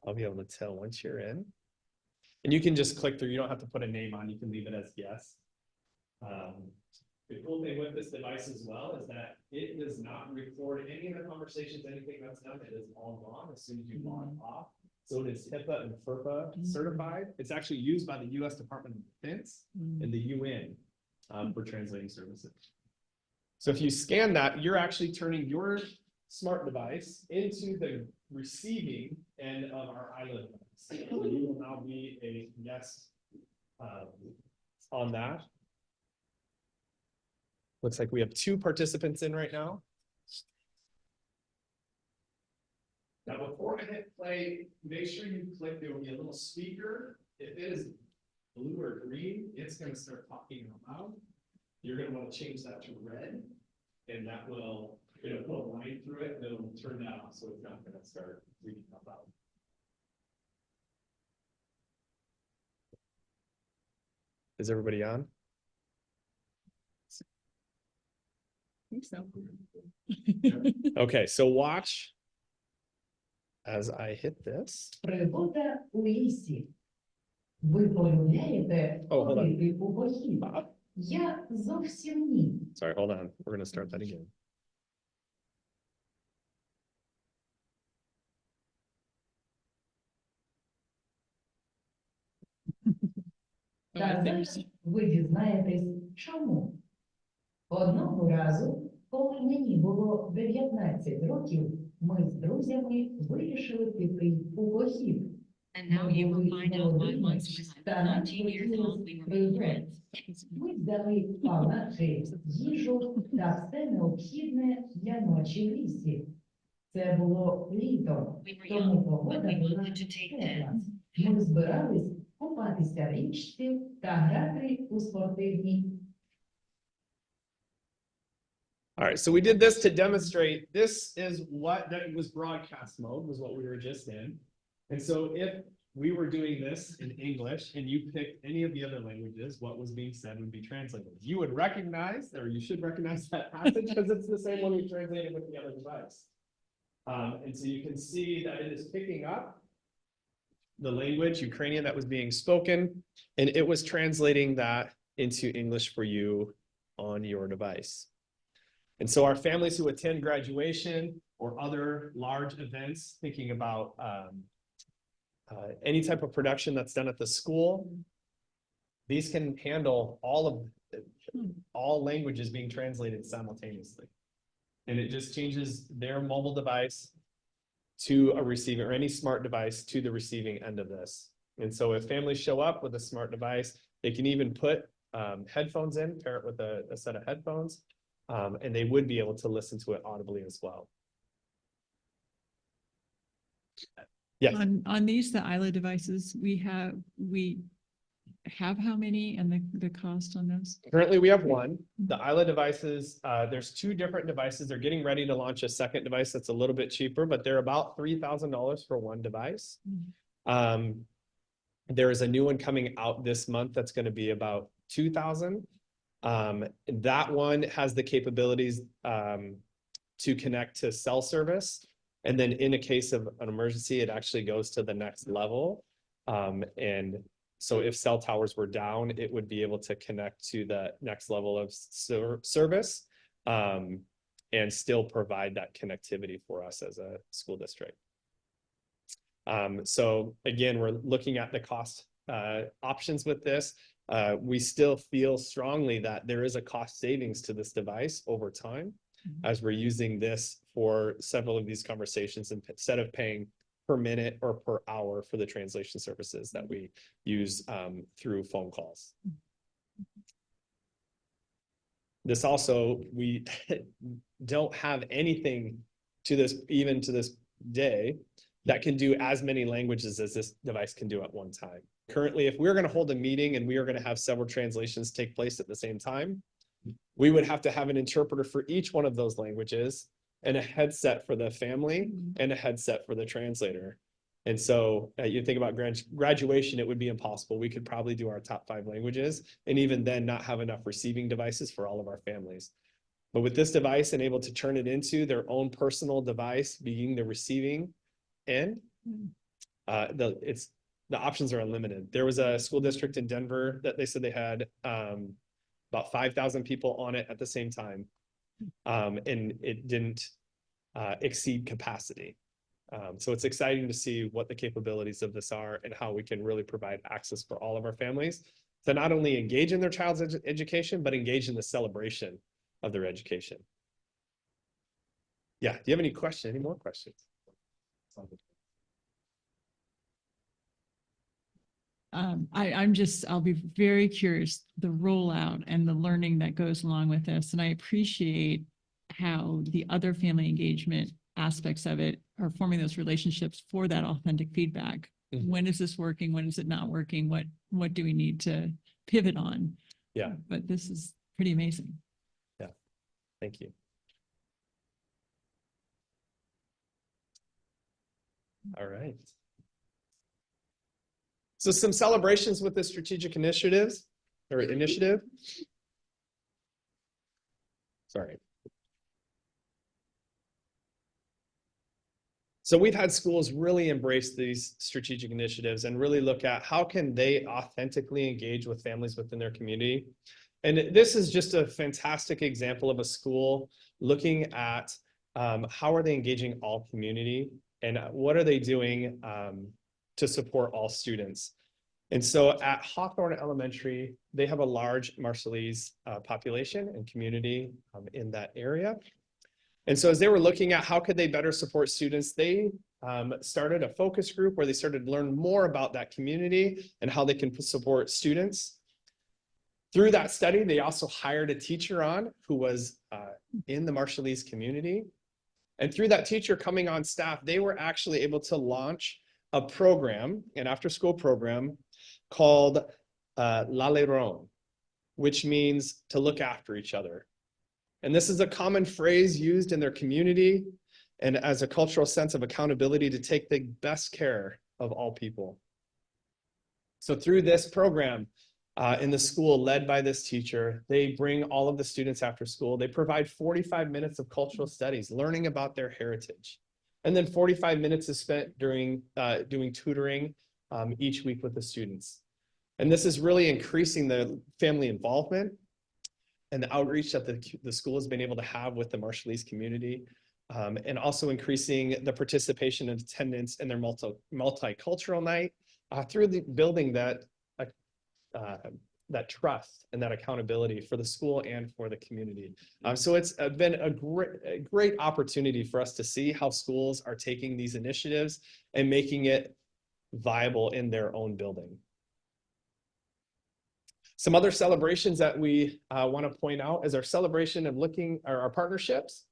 I'll be able to tell once you're in. And you can just click through, you don't have to put a name on, you can leave it as yes. The cool thing with this device as well is that it does not record any of the conversations, anything that's done, it is all gone as soon as you log off. So it is HIPAA and FERPA certified. It's actually used by the US Department of Defense and the UN for translating services. So if you scan that, you're actually turning your smart device into the receiving end of our island. So you will now be a yes on that. Looks like we have 2 participants in right now. Now, before I hit play, make sure you click, there will be a little speaker. If it is blue or green, it's going to start talking out loud. You're going to want to change that to red, and that will, it'll put a line through it, and it'll turn that off, so it's not going to start reading out loud. Is everybody on? I think so. Okay, so watch as I hit this. Пригода у лісі. Ви полюбляєте Oh, hold on. ходити у похід? Я зовсім ні. Sorry, hold on. We're going to start that again. Та зараз ви дізнаєтесь, чому. Одного разу, коли мені було 19 років, ми з друзями вирішили піти у похід. And now you will find out why once when I Та was нам 19 years хотілося old, we were пригод. friends. Ми взяли палатки, їжу та все необхідне для ночі в лісі. Це було літо, We were тому young, but погода we була wanted to take тепла. tents. Ми збирались купатися в річці та грати у спортивні. All right, so we did this to demonstrate, this is what, that was broadcast mode, was what we were just in. And so if we were doing this in English and you picked any of the other languages, what was being said would be translated. You would recognize, or you should recognize that passage because it's the same one we translated with the other device. And so you can see that it is picking up the language, Ukrainian, that was being spoken, and it was translating that into English for you on your device. And so our families who attend graduation or other large events, thinking about any type of production that's done at the school, these can handle all of all languages being translated simultaneously. And it just changes their mobile device to a receiving, or any smart device to the receiving end of this. And so if families show up with a smart device, they can even put headphones in, pair it with a set of headphones, and they would be able to listen to it audibly as well. Yes. On these, the ILA devices, we have how many and the cost on those? Currently, we have one. The ILA devices, there's two different devices. They're getting ready to launch a second device that's a little bit cheaper, but they're about $3,000 for one device. There is a new one coming out this month that's going to be about $2,000. That one has the capabilities to connect to cell service. And then in a case of an emergency, it actually goes to the next level. And so if cell towers were down, it would be able to connect to the next level of service and still provide that connectivity for us as a school district. So again, we're looking at the cost options with this. We still feel strongly that there is a cost savings to this device over time as we're using this for several of these conversations, instead of paying per minute or per hour for the translation services that we use through phone calls. This also, we don't have anything to this, even to this day, that can do as many languages as this device can do at one time. Currently, if we're going to hold a meeting and we are going to have several translations take place at the same time, we would have to have an interpreter for each one of those languages, and a headset for the family and a headset for the translator. And so you think about graduation, it would be impossible. We could probably do our top 5 languages, and even then not have enough receiving devices for all of our families. But with this device and able to turn it into their own personal device, being the receiving end, the options are unlimited. There was a school district in Denver that they said they had about 5,000 people on it at the same time. And it didn't exceed capacity. So it's exciting to see what the capabilities of this are and how we can really provide access for all of our families to not only engage in their child's education, but engage in the celebration of their education. Yeah, do you have any questions, any more questions? I'll be very curious, the rollout and the learning that goes along with this. And I appreciate how the other family engagement aspects of it are forming those relationships for that authentic feedback. When is this working? When is it not working? What do we need to pivot on? Yeah. But this is pretty amazing. Yeah, thank you. All right. So some celebrations with the strategic initiative. Sorry. So we've had schools really embrace these strategic initiatives and really look at how can they authentically engage with families within their community. And this is just a fantastic example of a school looking at how are they engaging all community and what are they doing to support all students. And so at Hawthorne Elementary, they have a large Marshallese population and community in that area. And so as they were looking at how could they better support students, they started a focus group where they started to learn more about that community and how they can support students. Through that study, they also hired a teacher on who was in the Marshallese community. And through that teacher coming on staff, they were actually able to launch a program, an after-school program called L'Aileron, which means to look after each other. And this is a common phrase used in their community and as a cultural sense of accountability to take the best care of all people. So through this program in the school led by this teacher, they bring all of the students after school. They provide 45 minutes of cultural studies, learning about their heritage. And then 45 minutes is spent during doing tutoring each week with the students. And this is really increasing the family involvement and the outreach that the school has been able to have with the Marshallese community, and also increasing the participation and attendance in their multicultural night through building that that trust and that accountability for the school and for the community. So it's been a great opportunity for us to see how schools are taking these initiatives and making it viable in their own building. Some other celebrations that we want to point out is our celebration of our partnerships.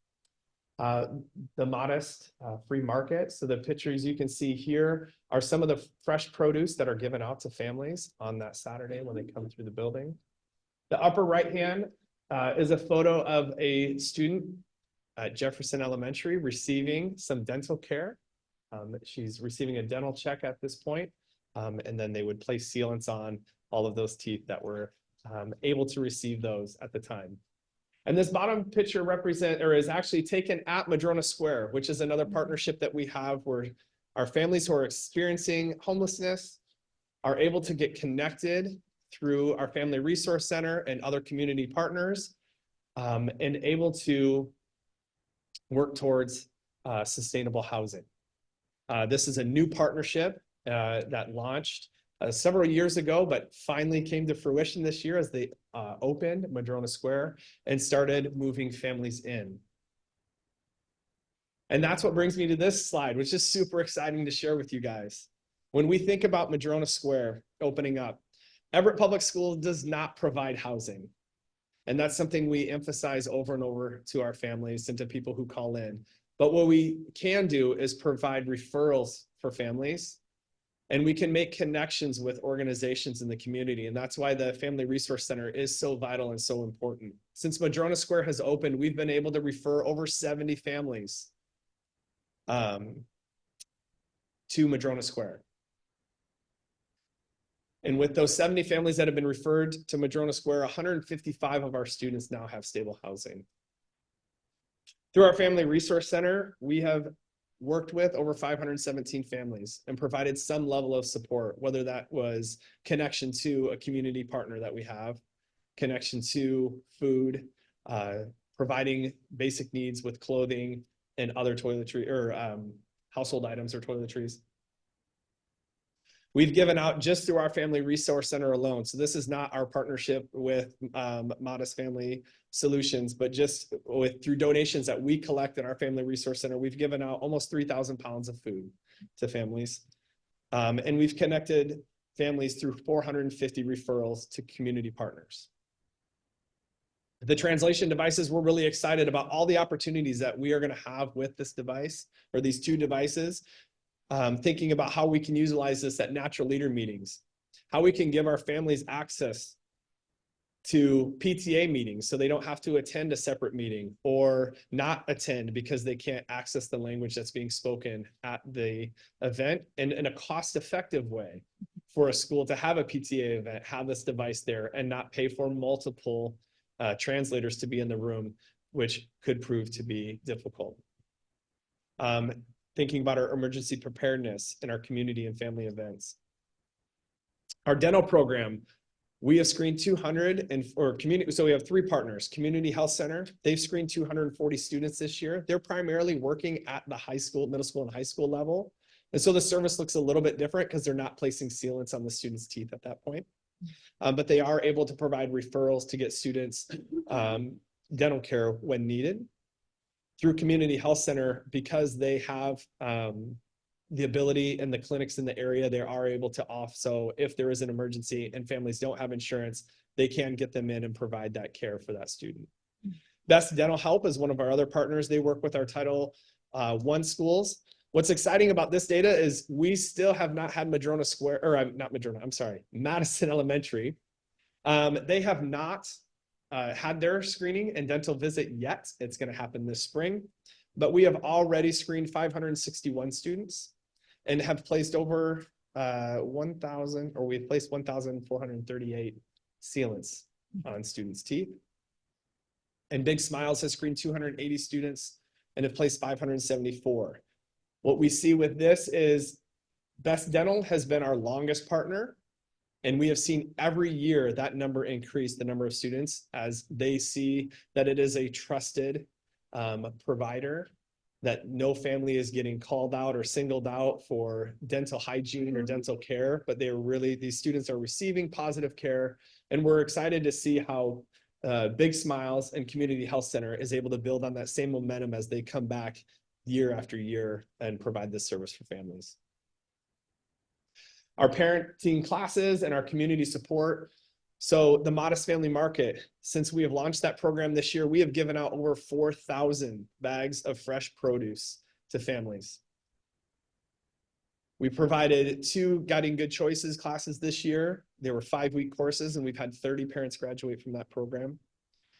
The modest free market. So the pictures you can see here are some of the fresh produce that are given out to families on that Saturday when they come through the building. The upper right hand is a photo of a student at Jefferson Elementary receiving some dental care. She's receiving a dental check at this point, and then they would place sealants on all of those teeth that were able to receive those at the time. And this bottom picture is actually taken at Madrona Square, which is another partnership that we have where our families who are experiencing homelessness are able to get connected through our Family Resource Center and other community partners, and able to work towards sustainable housing. This is a new partnership that launched several years ago, but finally came to fruition this year as they opened Madrona Square and started moving families in. And that's what brings me to this slide, which is super exciting to share with you guys. When we think about Madrona Square opening up, Everett Public Schools does not provide housing. And that's something we emphasize over and over to our families and to people who call in. But what we can do is provide referrals for families, and we can make connections with organizations in the community. And that's why the Family Resource Center is so vital and so important. Since Madrona Square has opened, we've been able to refer over 70 families to Madrona Square. And with those 70 families that have been referred to Madrona Square, 155 of our students now have stable housing. Through our Family Resource Center, we have worked with over 517 families and provided some level of support, whether that was connection to a community partner that we have, connection to food, providing basic needs with clothing and other toiletry or household items or toiletries. We've given out just through our Family Resource Center alone. So this is not our partnership with Modest Family Solutions, but just through donations that we collect in our Family Resource Center, we've given out almost 3,000 pounds of food to families. And we've connected families through 450 referrals to community partners. The translation devices, we're really excited about all the opportunities that we are going to have with this device or these two devices. Thinking about how we can utilize this at natural leader meetings, how we can give our families access to PTA meetings so they don't have to attend a separate meeting or not attend because they can't access the language that's being spoken at the event, and in a cost-effective way for a school to have a PTA event, have this device there and not pay for multiple translators to be in the room, which could prove to be difficult. Thinking about our emergency preparedness in our community and family events. Our dental program, we have screened 200 so we have 3 partners. Community Health Center, they've screened 240 students this year. They're primarily working at the high school, middle school and high school level. And so the service looks a little bit different because they're not placing sealants on the students' teeth at that point. But they are able to provide referrals to get students dental care when needed. Through Community Health Center, because they have the ability and the clinics in the area, they are able to so if there is an emergency and families don't have insurance, they can get them in and provide that care for that student. Best Dental Help is one of our other partners. They work with our Title I schools. What's exciting about this data is we still have not had Madrona Square, or not Madrona, I'm sorry, Madison Elementary. They have not had their screening and dental visit yet. It's going to happen this spring, but we have already screened 561 students and have placed over 1,000, or we've placed 1,438 sealants on students' teeth. And Big Smiles has screened 280 students and have placed 574. What we see with this is Best Dental has been our longest partner. And we have seen every year that number increase, the number of students, as they see that it is a trusted provider that no family is getting called out or singled out for dental hygiene or dental care, but these students are receiving positive care. And we're excited to see how Big Smiles and Community Health Center is able to build on that same momentum as they come back year after year and provide this service for families. Our parenting classes and our community support. So the Modest Family Market, since we have launched that program this year, we have given out over 4,000 bags of fresh produce to families. We provided 2 Guiding Good Choices classes this year. They were 5-week courses, and we've had 30 parents graduate from that program.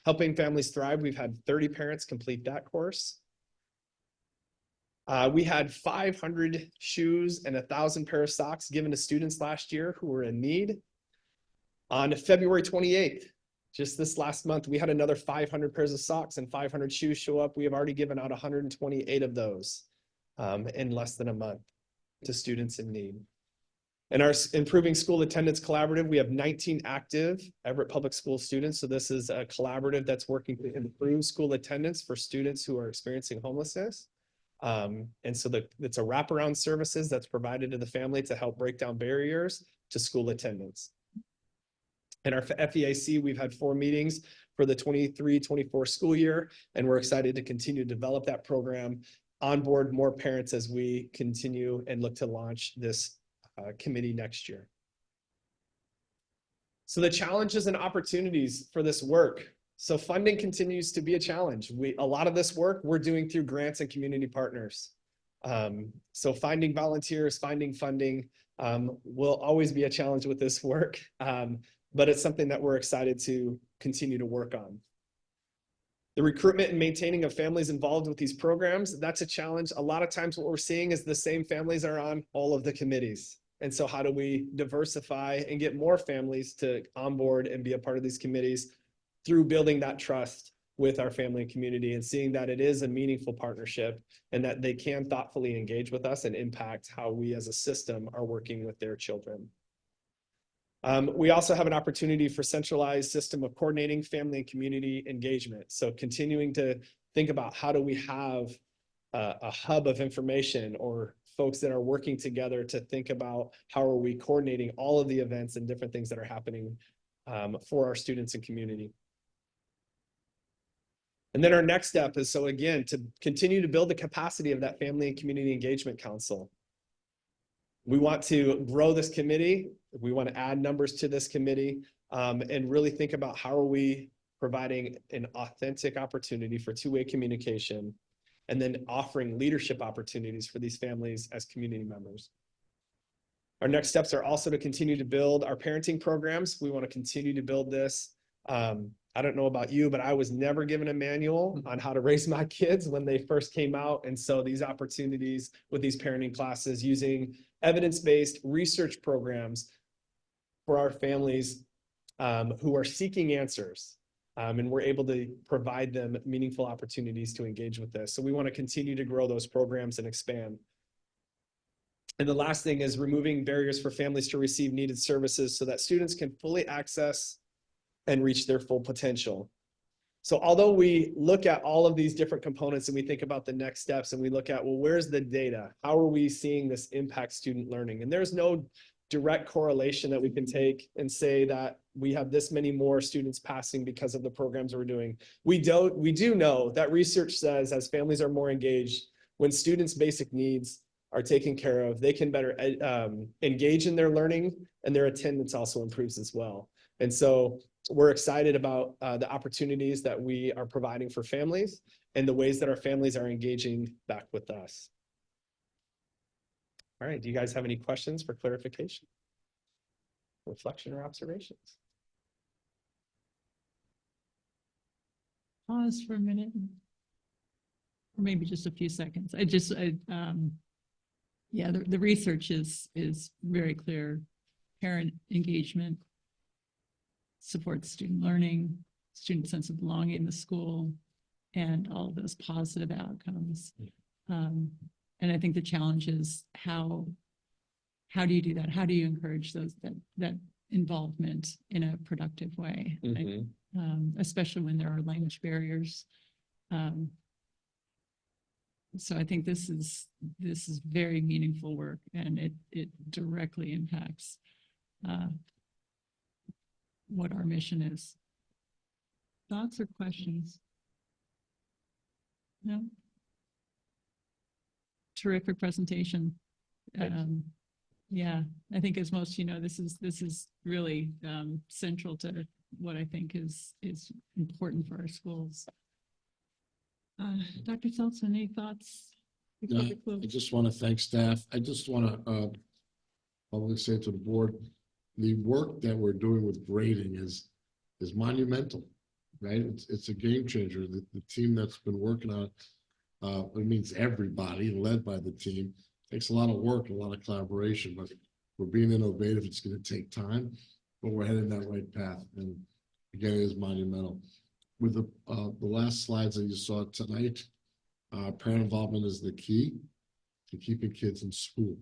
Helping Families Thrive, we've had 30 parents complete that course. We had 500 shoes and 1,000 pair of socks given to students last year who were in need. On February 28th, just this last month, we had another 500 pairs of socks and 500 shoes show up. We have already given out 128 of those in less than a month to students in need. In our Improving School Attendance Collaborative, we have 19 active Everett Public Schools students. So this is a collaborative that's working to improve school attendance for students who are experiencing homelessness. And so it's a wraparound services that's provided to the family to help break down barriers to school attendance. In our FEAC, we've had 4 meetings for the 23-24 school year, and we're excited to continue to develop that program, onboard more parents as we continue and look to launch this committee next year. So the challenges and opportunities for this work. So funding continues to be a challenge. A lot of this work we're doing through grants and community partners. So finding volunteers, finding funding will always be a challenge with this work. But it's something that we're excited to continue to work on. The recruitment and maintaining of families involved with these programs, that's a challenge. A lot of times what we're seeing is the same families are on all of the committees. And so how do we diversify and get more families to onboard and be a part of these committees through building that trust with our family and community and seeing that it is a meaningful partnership and that they can thoughtfully engage with us and impact how we as a system are working with their children. We also have an opportunity for centralized system of coordinating family and community engagement. So continuing to think about how do we have a hub of information or folks that are working together to think about how are we coordinating all of the events and different things that are happening for our students and community. And then our next step is, so again, to continue to build the capacity of that Family and Community Engagement Council. We want to grow this committee. We want to add numbers to this committee and really think about how are we providing an authentic opportunity for two-way communication and then offering leadership opportunities for these families as community members. Our next steps are also to continue to build our parenting programs. We want to continue to build this. I don't know about you, but I was never given a manual on how to raise my kids when they first came out. And so these opportunities with these parenting classes using evidence-based research programs for our families who are seeking answers. And we're able to provide them meaningful opportunities to engage with this. So we want to continue to grow those programs and expand. And the last thing is removing barriers for families to receive needed services so that students can fully access and reach their full potential. So although we look at all of these different components and we think about the next steps and we look at, well, where's the data? How are we seeing this impact student learning? And there's no direct correlation that we can take and say that we have this many more students passing because of the programs we're doing. We do know that research says as families are more engaged, when students' basic needs are taken care of, they can better engage in their learning and their attendance also improves as well. And so we're excited about the opportunities that we are providing for families and the ways that our families are engaging back with us. All right, do you guys have any questions for clarification, reflection, or observations? Pause for a minute. Or maybe just a few seconds. Yeah, the research is very clear. Parent engagement supports student learning, student sense of belonging in the school, and all of those positive outcomes. And I think the challenge is how do you do that? How do you encourage that involvement in a productive way? Mm-hmm. Especially when there are language barriers. So I think this is very meaningful work, and it directly impacts what our mission is. Thoughts or questions? No? Terrific presentation. Yeah, I think as most, this is really central to what I think is important for our schools. Dr. Seltz, any thoughts? before No, we close? I just want to thank staff. I just want to publicly say to the board, the work that we're doing with grading is monumental, right? It's a game changer. The team that's been working on it means everybody, led by the team. Takes a lot of work, a lot of collaboration, but we're being innovative. It's going to take time, but we're heading that right path. And again, it is monumental. With the last slides that you saw tonight, parent involvement is the key to keeping kids in school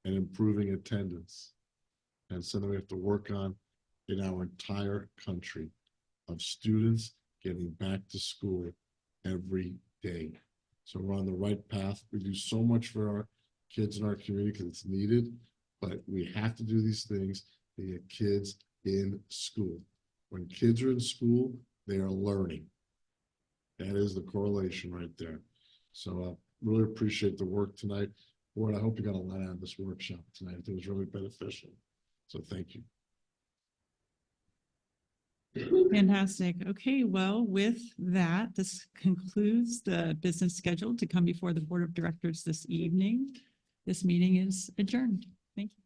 and improving attendance. And something we have to work on in our entire country of students getting back to school every day. So we're on the right path. We do so much for our kids in our community because it's needed, but we have to do these things to get kids in school. When kids are in school, they are learning. That is the correlation right there. So really appreciate the work tonight. Board, I hope you got a lot out of this workshop tonight. It was really beneficial. So thank you. Fantastic. Okay, well, with that, this concludes the business scheduled to come before the Board of Directors this evening. This meeting is adjourned. Thank you.